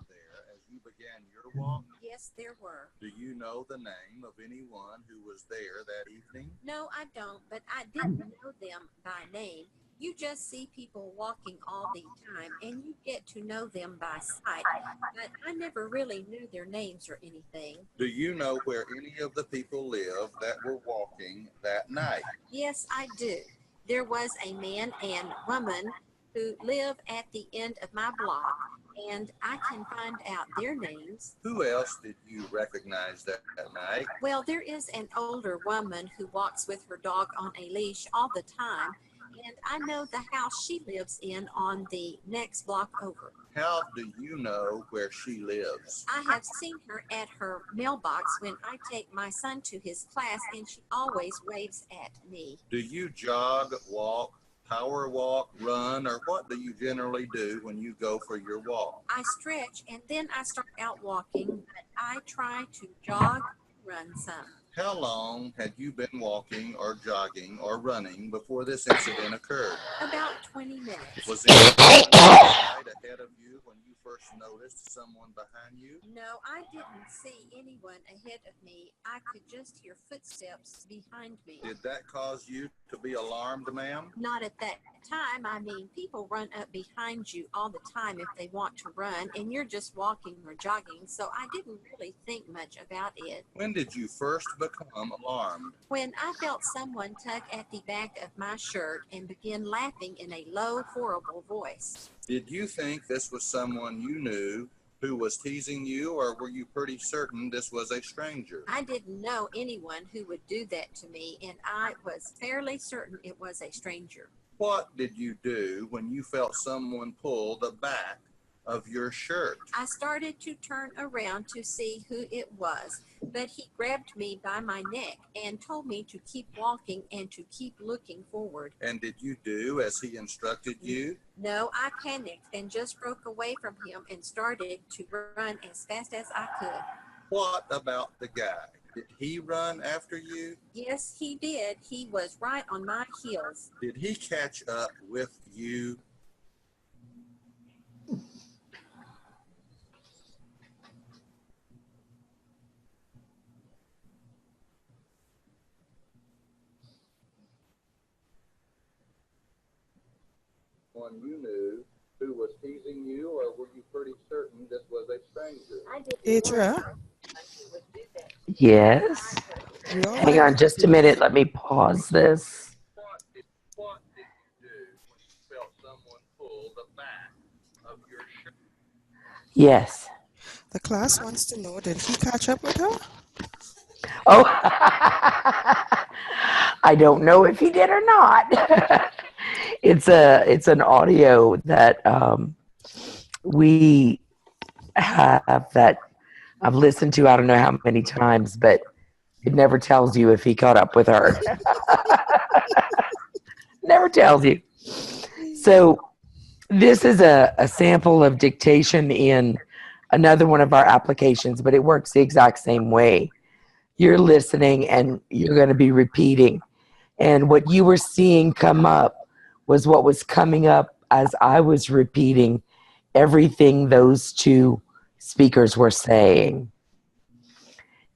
there as you began your walk? Yes, there were. Do you know the name of anyone who was there that evening? No, I don't, but I didn't know them by name. You just see people walking all the time, and you get to know them by sight, but I never really knew their names or anything. Do you know where any of the people live that were walking that night? Yes, I do. There was a man and woman who live at the end of my block, and I can find out their names. Who else did you recognize that night? Well, there is an older woman who walks with her dog on a leash all the time, and I know the house she lives in on the next block over. How do you know where she lives? I have seen her at her mailbox when I take my son to his class, and she always waves at me. Do you jog, walk, power walk, run, or what do you generally do when you go for your walk? I stretch, and then I start out walking, but I try to jog and run some. How long had you been walking or jogging or running before this incident occurred? About 20 minutes. Was anyone right ahead of you when you first noticed someone behind you? No, I didn't see anyone ahead of me. I could just hear footsteps behind me. Did that cause you to be alarmed, ma'am? Not at that time. I mean, people run up behind you all the time if they want to run, and you're just walking or jogging, so I didn't really think much about it. When did you first become alarmed? When I felt someone tug at the back of my shirt and begin laughing in a low, horrible voice. Did you think this was someone you knew who was teasing you, or were you pretty certain this was a stranger? I didn't know anyone who would do that to me, and I was fairly certain it was a stranger. What did you do when you felt someone pull the back of your shirt? I started to turn around to see who it was, but he grabbed me by my neck and told me to keep walking and to keep looking forward. And did you do as he instructed you? No, I panicked and just broke away from him and started to run as fast as I could. What about the guy? Did he run after you? Yes, he did. He was right on my heels. Did he catch up with you? One you knew who was teasing you, or were you pretty certain this was a stranger? Adria? Yes. Hang on just a minute. Let me pause this. What did you do when you felt someone pull the back of your shirt? Yes. The class wants to know, did he catch up with her? Oh, I don't know if he did or not. It's an audio that we have that I've listened to I don't know how many times, but it never tells you if he caught up with her. Never tells you. So this is a sample of dictation in another one of our applications, but it works the exact same way. You're listening and you're going to be repeating. And what you were seeing come up was what was coming up as I was repeating everything those two speakers were saying.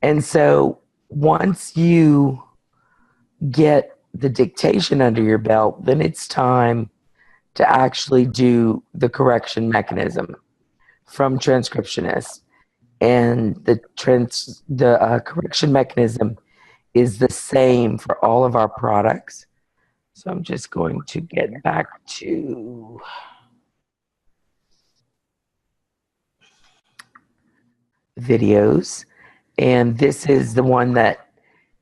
And so once you get the dictation under your belt, then it's time to actually do the correction mechanism from Transcriptionist. And the correction mechanism is the same for all of our products. So I'm just going to get back to videos, and this is the one that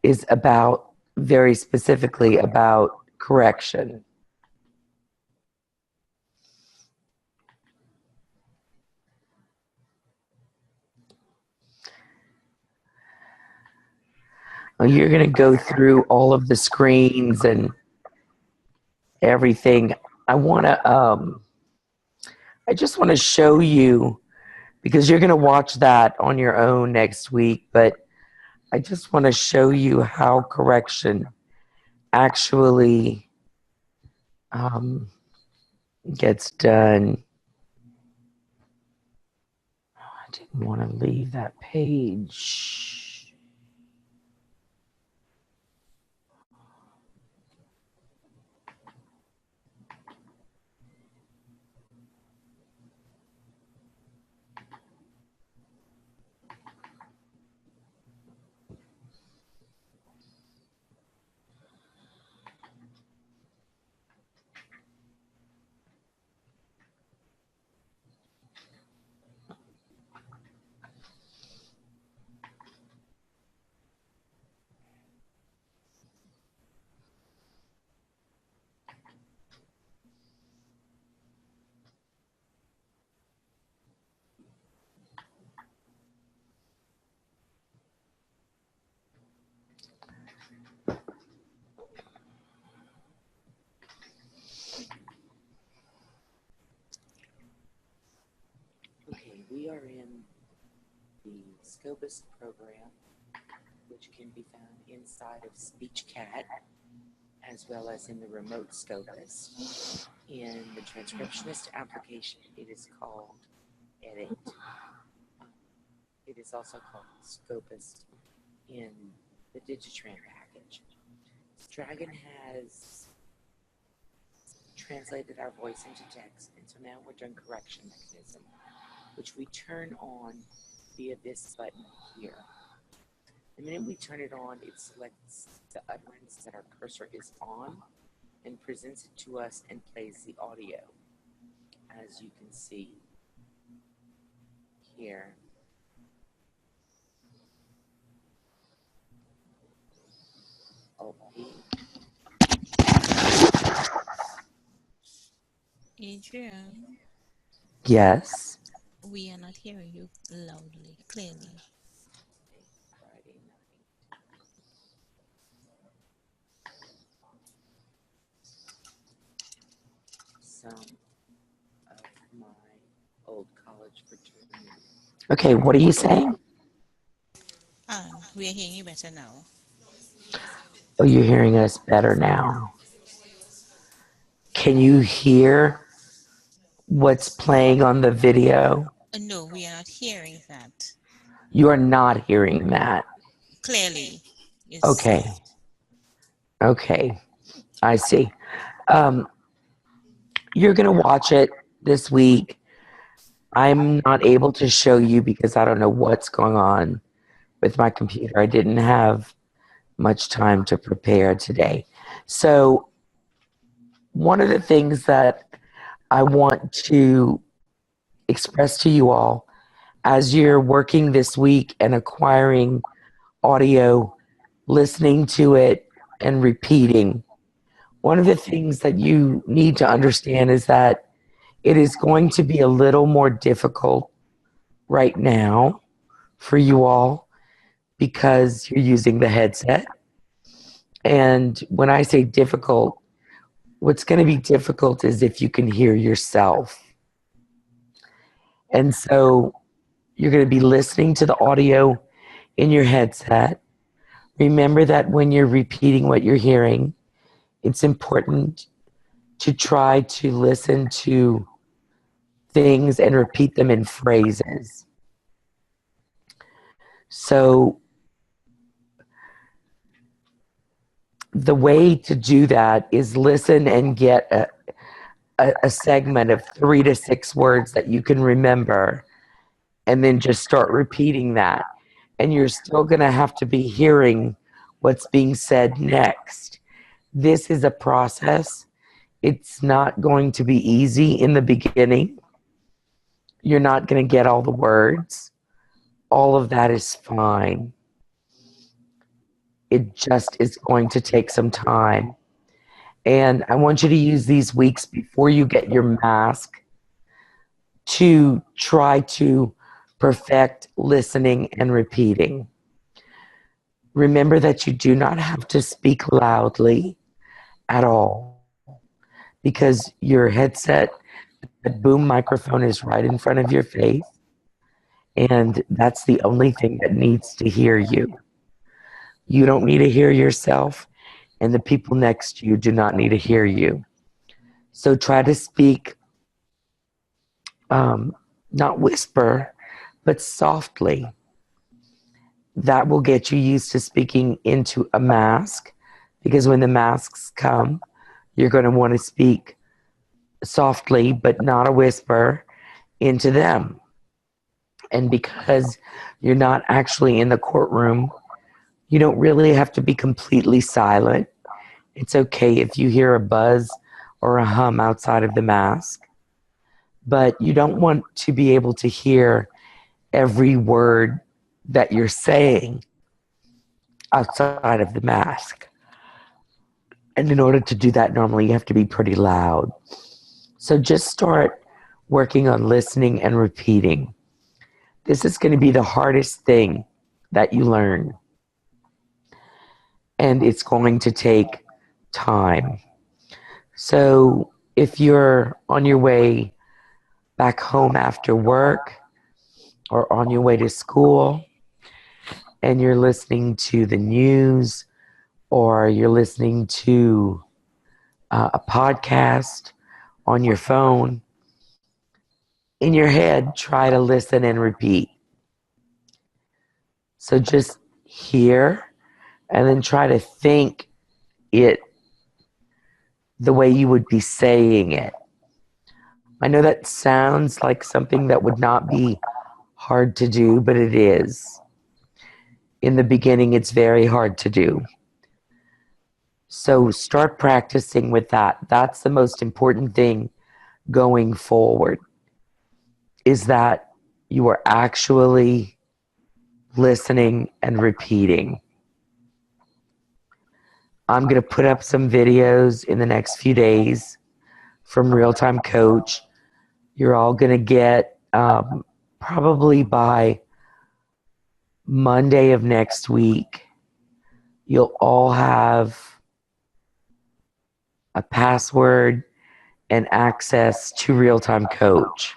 is about, very specifically about correction. You're going to go through all of the screens and everything. I just want to show you, because you're going to watch that on your own next week, but I just want to show you how correction actually gets done. I didn't want to leave that page. We are in the Scopus program, which can be found inside of SpeechCat, as well as in the remote Scopus. In the Transcriptionist application, it is called Edit. It is also called Scopus in the Digitran package. Dragon has translated our voice into text, and so now we're doing correction mechanism, which we turn on via this button here. The minute we turn it on, it selects the utterance that our cursor is on and presents it to us and plays the audio, as you can see here. Adrian? Yes. We are not hearing you loudly, clearly. Some of my old college fraternity. Okay, what are you saying? We are hearing you better now. Oh, you're hearing us better now. Can you hear what's playing on the video? No, we are not hearing that. You are not hearing that. Clearly. Okay. Okay. I see. You're going to watch it this week. I'm not able to show you because I don't know what's going on with my computer. I didn't have much time to prepare today. So one of the things that I want to express to you all as you're working this week and acquiring audio, listening to it and repeating, one of the things that you need to understand is that it is going to be a little more difficult right now for you all because you're using the headset. And when I say difficult, what's going to be difficult is if you can hear yourself. And so you're going to be listening to the audio in your headset. Remember that when you're repeating what you're hearing, it's important to try to listen to things and repeat them in phrases. So the way to do that is listen and get a segment of 3 to 6 words that you can remember, and then just start repeating that. And you're still going to have to be hearing what's being said next. This is a process. It's not going to be easy in the beginning. You're not going to get all the words all of that is fine. It just is going to take some time. And I want you to use these weeks before you get your mask to try to perfect listening and repeating. Remember that you do not have to speak loudly at all, because your headset, the boom microphone, is right in front of your face, and that's the only thing that needs to hear you. You don't need to hear yourself, and the people next to you do not need to hear you. So try to speak, not whisper, but softly. That will get you used to speaking into a mask, because when the masks come, you're going to want to speak softly, but not a whisper, into them. And because you're not actually in the courtroom, you don't really have to be completely silent. It's okay if you hear a buzz or a hum outside of the mask, but you don't want to be able to hear every word that you're saying outside of the mask. And in order to do that, normally you have to be pretty loud. So just start working on listening and repeating. This is going to be the hardest thing that you learn. And it's going to take time. So if you're on your way back home after work or on your way to school and you're listening to the news or you're listening to a podcast on your phone, in your head, try to listen and repeat. So just hear and then try to think it the way you would be saying it. I know that sounds like something that would not be hard to do, but it is. In the beginning, it's very hard to do. So start practicing with that. That's the most important thing going forward, is that you are actually listening and repeating. I'm going to put up some videos in the next few days from Real Time Coach. You're all going to get, probably by Monday of next week, you'll all have a password and access to Real Time Coach.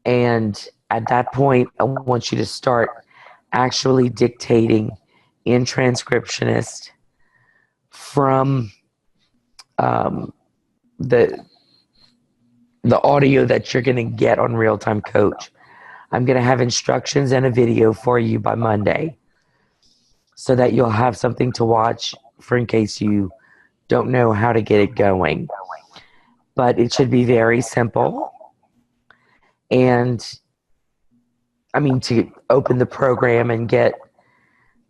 And at that point, I want you to start actually dictating in Transcriptionist from the audio that you're going to get on Real Time Coach. I'm going to have instructions and a video for you by Monday so that you'll have something to watch for in case you don't know how to get it going. But it should be very simple. And I mean, to open the program and get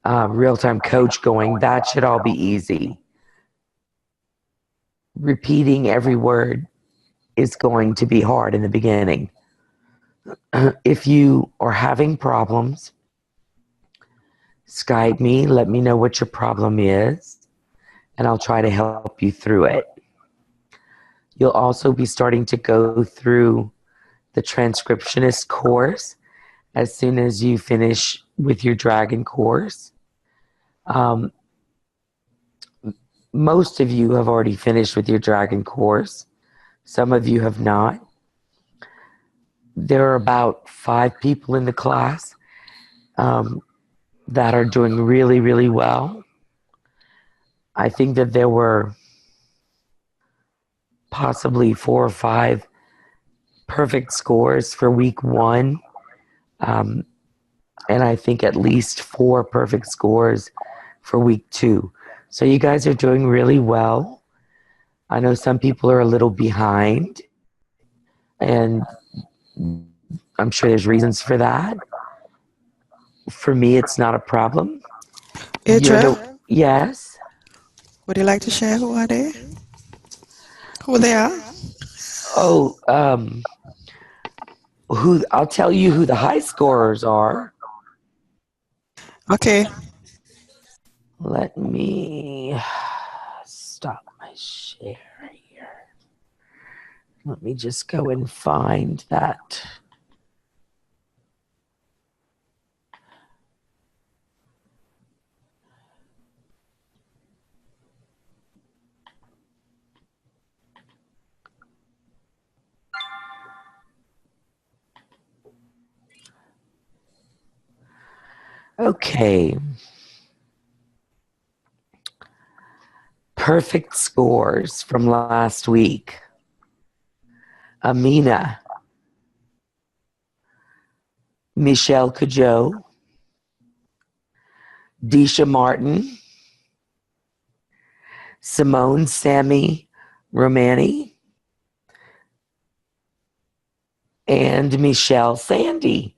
Real Time Coach going, that should all be easy. Repeating every word is going to be hard in the beginning. If you are having problems, Skype me, let me know what your problem is, and I'll try to help you through it. You'll also be starting to go through the Transcriptionist course as soon as you finish with your Dragon course. Most of you have already finished with your Dragon course. Some of you have not. There are about 5 people in the class that are doing really, really well. I think that there were possibly 4 or 5 perfect scores for week 1. And I think at least 4 perfect scores for week 2. So you guys are doing really well. I know some people are a little behind, and I'm sure there's reasons for that. For me, it's not a problem. Adrian, yes? would you like to share who are they? Who they are? Oh, I'll tell you who the high scorers are. Okay. Let me stop my share here. Let me just go and find that. Okay. Perfect scores from last week. Amina, Michelle Cajo, Disha Martin, Simone Sammy Romani, and Michelle Sandy.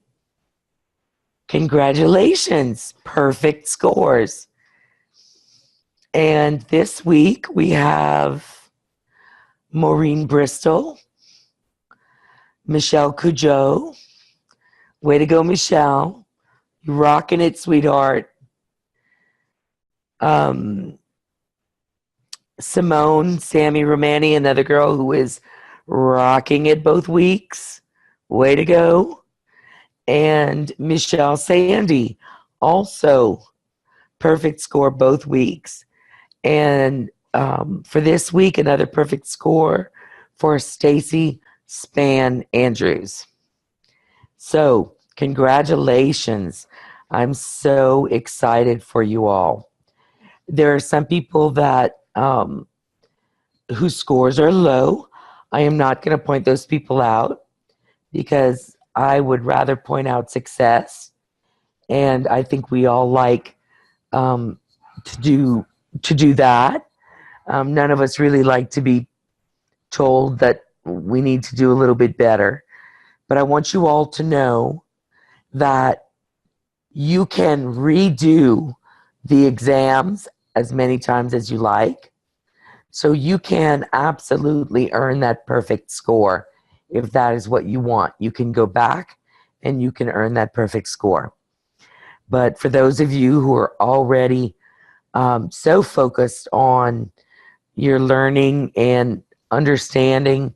Congratulations, perfect scores. And this week we have Maureen Bristol, Michelle Cujo. Way to go, Michelle. You're rocking it, sweetheart. Simone, Sammy Romani, another girl who is rocking it both weeks. Way to go. And Michelle Sandy, also perfect score both weeks. And for this week, another perfect score for Stacy Span Andrews. So, congratulations. I'm so excited for you all. There are some people that whose scores are low. I am not going to point those people out because I would rather point out success. And I think we all like to do that. None of us really like to be told that we need to do a little bit better. But I want you all to know that you can redo the exams as many times as you like. So you can absolutely earn that perfect score if that is what you want. You can go back and you can earn that perfect score. But for those of you who are already so focused on your learning and understanding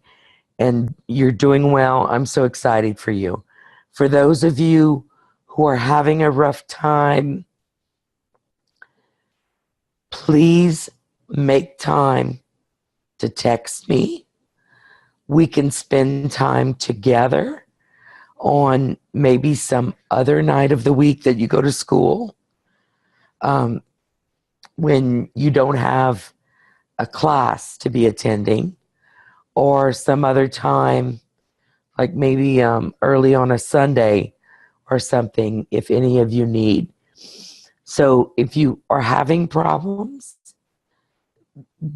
and you're doing well, I'm so excited for you. For those of you who are having a rough time, please make time to text me. We can spend time together on maybe some other night of the week that you go to school, when you don't have a class to be attending, or some other time, like maybe early on a Sunday or something, if any of you need. So if you are having problems,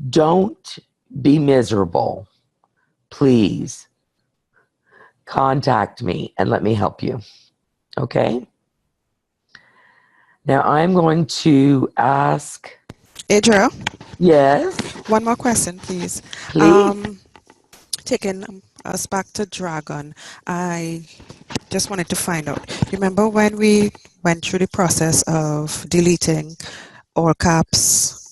don't be miserable. Please contact me and let me help you. Okay? Now I'm going to ask. Adriel? Yes? One more question, please. Please. Taking us back to Dragon, I just wanted to find out. Remember when we went through the process of deleting all caps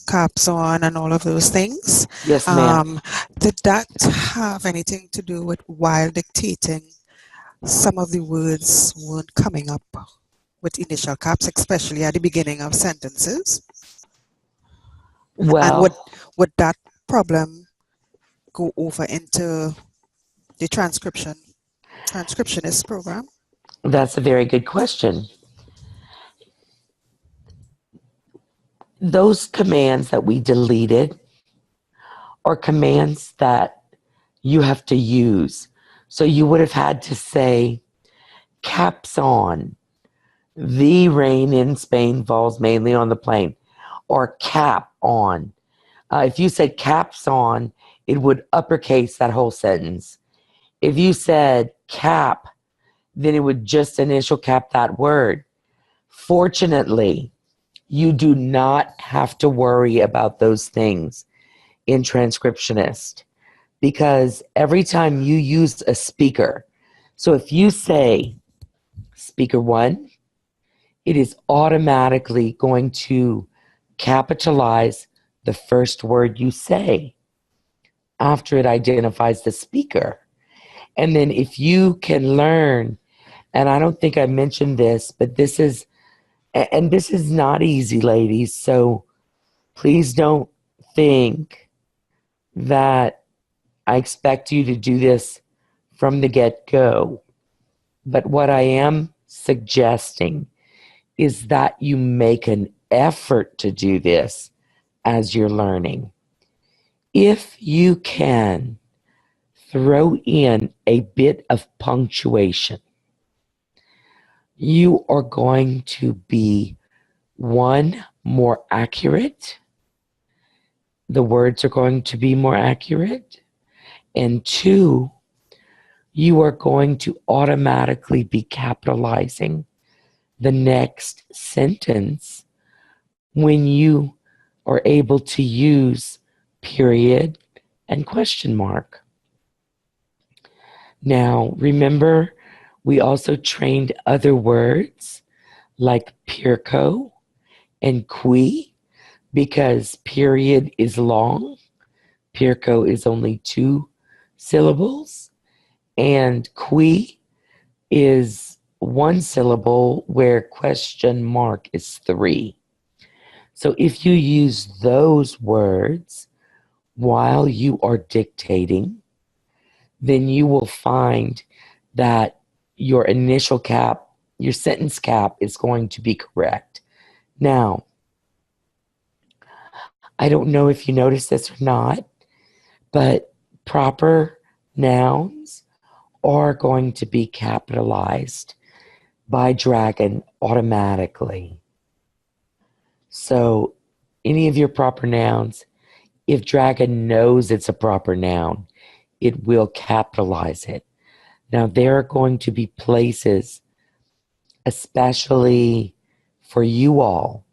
on, and all of those things? Yes, ma'am. Did that have anything to do with while dictating, some of the words weren't coming up with initial caps, especially at the beginning of sentences? Well, and would that problem go over into the transcriptionist program? that's a very good question. Those commands that we deleted are commands that you have to use. So you would have had to say, caps on, the rain in Spain falls mainly on the plain, or cap on. If you said caps on, it would uppercase that whole sentence. If you said cap, then it would just initial cap that word. Fortunately, you do not have to worry about those things in Transcriptionist, because every time you use a speaker, So if you say speaker one, it is automatically going to capitalize the first word you say after it identifies the speaker. And then if you can learn, and I don't think I mentioned this, but this is not easy, ladies, so please don't think that I expect you to do this from the get-go. But what I am suggesting is that you make an effort to do this as you're learning. If you can throw in a bit of punctuation, you are going to be, one, more accurate. The words are going to be more accurate. And two, you are going to automatically be capitalizing the next sentence when you are able to use period and question mark. Now, remember, we also trained other words like Pirco and qui, because period is long, Pirco is only 2 syllables, and qui is 1 syllable where question mark is 3. So if you use those words while you are dictating, then you will find that your initial cap, your sentence cap is going to be correct. Now, I don't know if you noticed this or not, but proper nouns are going to be capitalized by Dragon automatically. So any of your proper nouns, if Dragon knows it's a proper noun, it will capitalize it. Now, there are going to be places, especially for you all,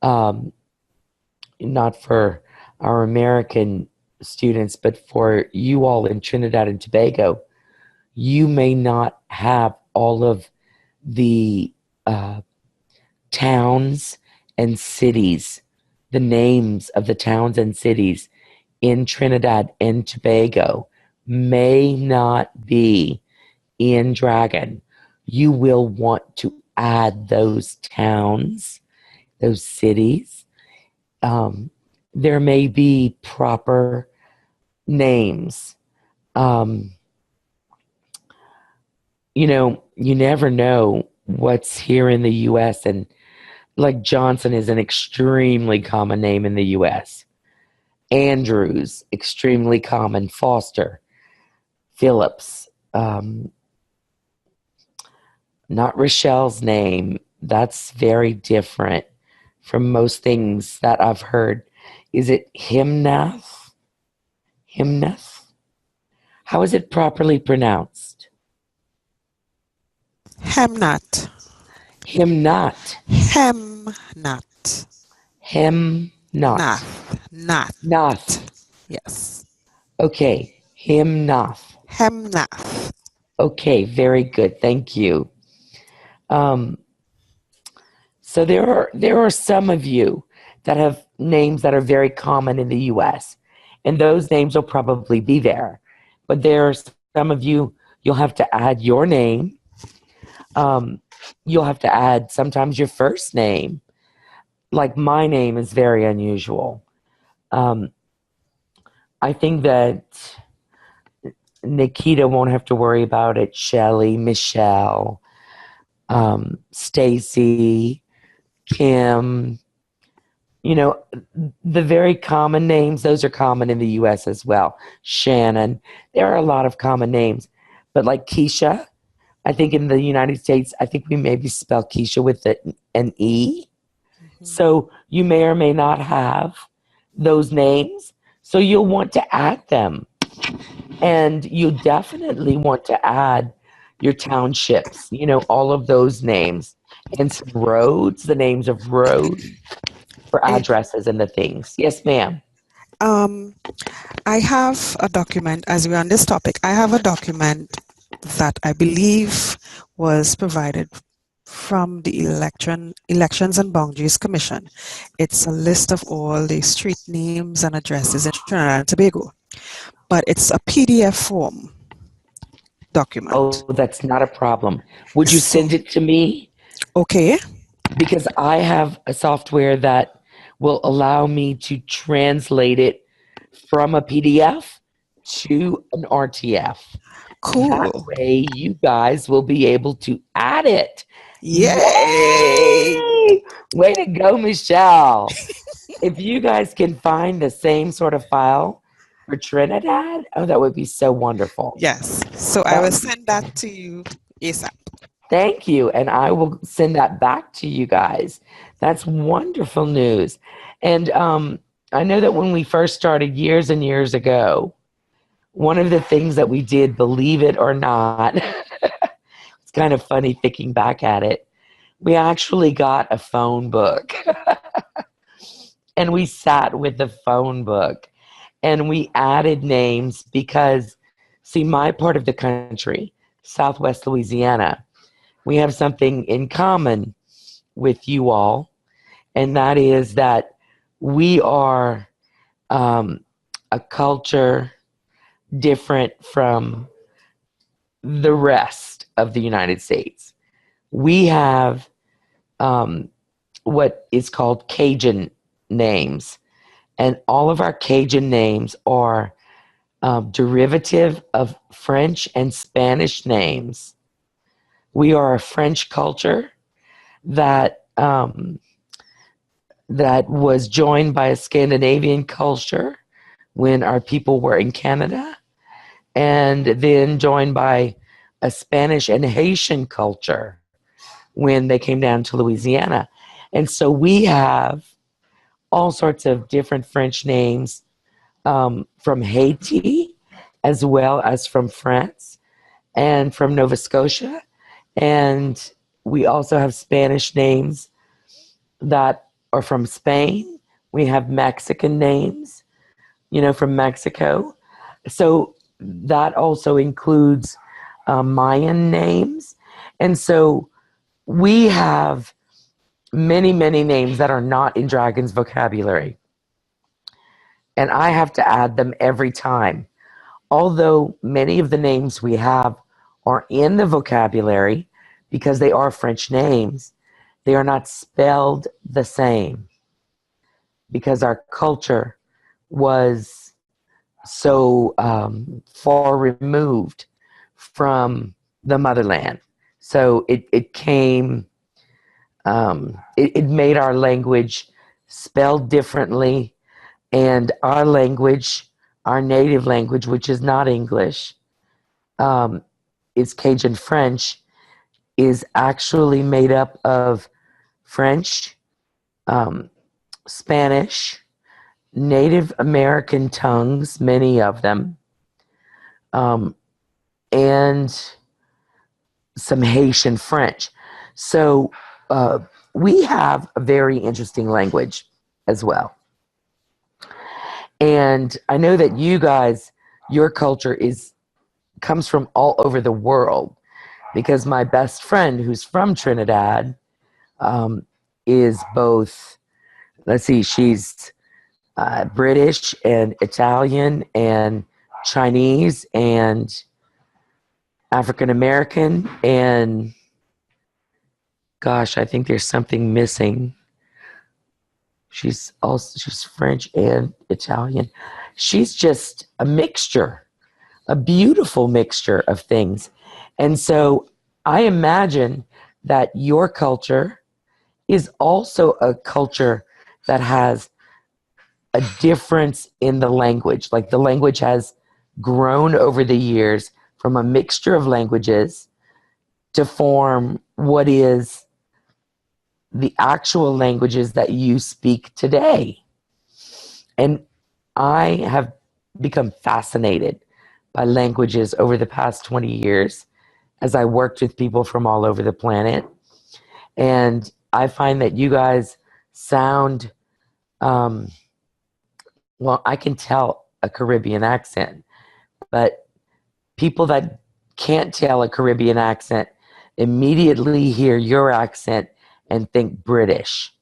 not for our American students, but for you all in Trinidad and Tobago, you may not have all of the towns and cities, the names of the towns and cities in Trinidad and Tobago may not be in Dragon. You will want to add those towns, those cities. There may be proper names. You know, you never know what's here in the U.S. And like Johnson is an extremely common name in the U.S. Andrews, extremely common. Foster, Phillips, not Rochelle's name. That's very different from most things that I've heard. Is it Himnath? Himnath? How is it properly pronounced? Hemnat. Himnat. Hemnat. Hemnat. Nath. Nath. Yes. Okay. Himnath. Hemnath. Okay, very good. Thank you. So there are some of you that have names that are very common in the U.S., and those names will probably be there. But there are some of you, you'll have to add your name. You'll have to add sometimes your first name. Like my name is very unusual. I think that Nikita won't have to worry about it. Shelley, Michelle, Stacy, Kim, you know, the very common names, those are common in the U.S. as well. Shannon, there are a lot of common names. But like Keisha, I think in the United States, I think we maybe spell Keisha with an E. Mm-hmm. So you may or may not have those names. So you'll want to add them. And you definitely want to add your townships, you know, all of those names. And some roads, the names of roads for addresses and the things. Yes, ma'am. I have a document, as we're on this topic, I have a document that I believe was provided from the Elections and Boundaries Commission. It's a list of all the street names and addresses in Trinidad and Tobago, but it's a PDF form document. Oh, that's not a problem. Would you So, send it to me? okay, Because I have a software that will allow me to translate it from a PDF to an RTF. That cool. way you guys will be able to add it. Yay! Yay! Way to go, Michelle. If you guys can find the same sort of file for Trinidad, oh, that would be so wonderful. Yes. So I will send that to you ASAP. Thank you. And I will send that back to you guys. That's wonderful news. And I know that when we first started years and years ago, one of the things that we did, believe it or not, it's kind of funny thinking back at it, we actually got a phone book. And we sat with the phone book and we added names because, see, my part of the country, Southwest Louisiana, we have something in common with you all, and that is that we are a culture different from the rest of the United States. We have what is called Cajun names, and all of our Cajun names are derivative of French and Spanish names. We are a French culture that that was joined by a Scandinavian culture when our people were in Canada, and then joined by a Spanish and Haitian culture when they came down to Louisiana. And so we have all sorts of different French names from Haiti, as well as from France and from Nova Scotia. And we also have Spanish names that are from Spain. We have Mexican names, from Mexico. So that also includes Mayan names. And so we have many, many names that are not in Dragon's vocabulary. And I have to add them every time. Although many of the names we have are in the vocabulary because they are French names, they are not spelled the same because our culture was so far removed from the motherland. So it came, it made our language spelled differently, and our language, our native language, which is not English, is Cajun French, is actually made up of French, Spanish, Native American tongues, many of them, and some Haitian French. So we have a very interesting language as well. And I know that you guys, your culture comes from all over the world, because my best friend who's from Trinidad is both, let's see, she's British and Italian and Chinese and African American, and gosh, I think there's something missing. She's French and Italian. She's just a mixture, a beautiful mixture of things. And so I imagine that your culture is also a culture that has a difference in the language. Like the language has grown over the years from a mixture of languages to form what is the actual languages that you speak today. And I have become fascinated by languages over the past 20 years as I worked with people from all over the planet. And I find that you guys sound, well, I can tell a Caribbean accent, but people that can't tell a Caribbean accent immediately hear your accent and think British.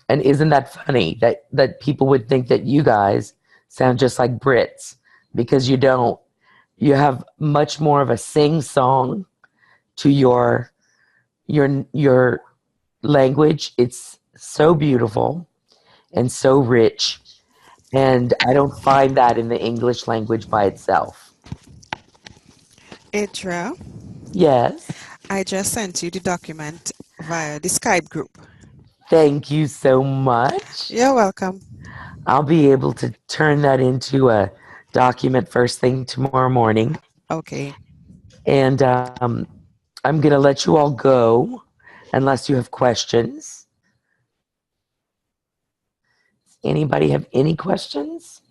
And isn't that funny that people would think that you guys sound just like Brits, because you don't. You have much more of a sing-song to your language. It's so beautiful and so rich, and I don't find that in the English language by itself. Adria, Yes. I just sent you the document via the Skype group. Thank you so much. You're welcome. I'll be able to turn that into a document first thing tomorrow morning. Okay. And I'm going to let you all go unless you have questions. Anybody have any questions?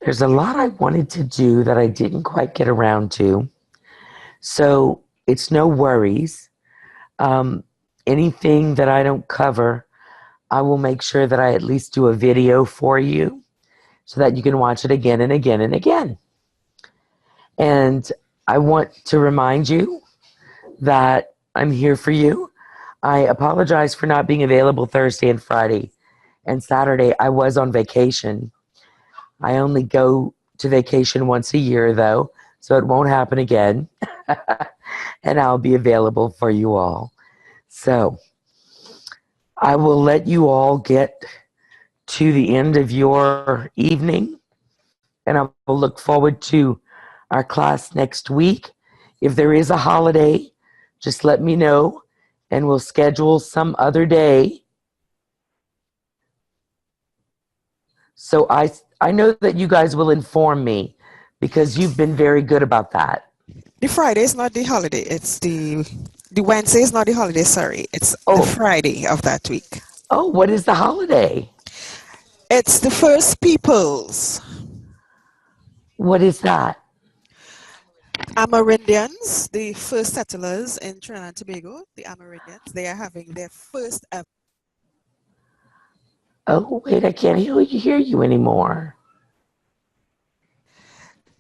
There's a lot I wanted to do that I didn't quite get around to. So it's no worries. Anything that I don't cover, I will make sure that I at least do a video for you so that you can watch it again and again and again. And I want to remind you that I'm here for you. I apologize for not being available Thursday and Friday. And Saturday, I was on vacation. I only go to vacation once a year, though, so it won't happen again. And I'll be available for you all. So I will let you all get to the end of your evening, and I will look forward to our class next week. If there is a holiday, just let me know, and we'll schedule some other day. So I know that you guys will inform me, because you've been very good about that. The Friday is not the holiday. It's the Wednesday is not the holiday, sorry. It's the Friday of that week. Oh, what is the holiday? It's the First Peoples. What is that? Amerindians, the first settlers in Trinidad and Tobago, the Amerindians, they are having their first ever. Oh, wait, I can't hear you anymore.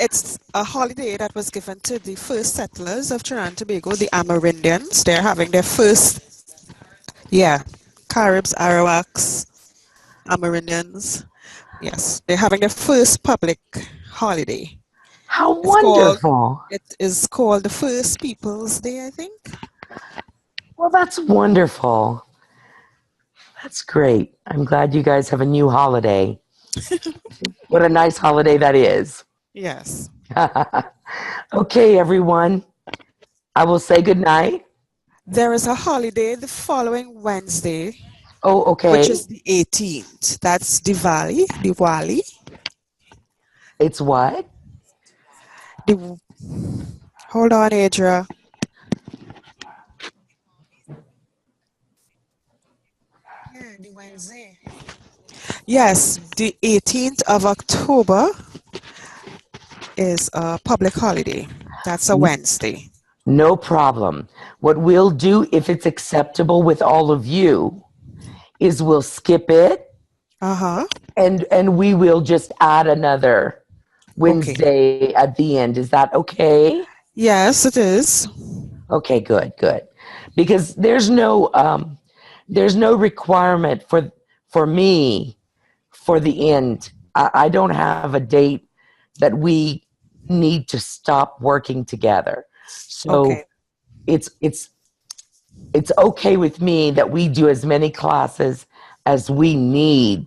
It's a holiday that was given to the first settlers of Trinidad and Tobago, the Amerindians. They're having their first, Caribs, Arawaks, Amerindians. Yes, they're having their first public holiday. How wonderful. It is called the First Peoples Day, I think. Well, that's wonderful. That's great. I'm glad you guys have a new holiday. What a nice holiday that is. Yes. Okay, everyone. I will say good night. There is a holiday the following Wednesday. Oh, okay. Which is the 18th. That's Diwali. It's what? Hold on, Adria. Yeah, the Wednesday. Yes, the 18th of October is a public holiday. That's a Wednesday. No problem. What we'll do, if it's acceptable with all of you, is we'll skip it. And we will just add another Wednesday at the end. Is that okay? Yes, it is. Okay, good. Because there's no requirement for me for the end. I don't have a date that we need to stop working together. So it's okay with me that we do as many classes as we need.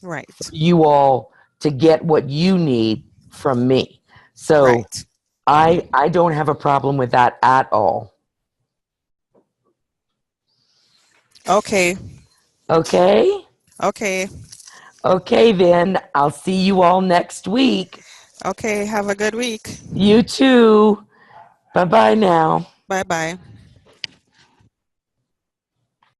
Right. For you all to get what you need from me. So I don't have a problem with that at all. Okay. Okay? Okay. Okay, then. I'll see you all next week. Okay, have a good week. You too. Bye-bye now. Bye-bye.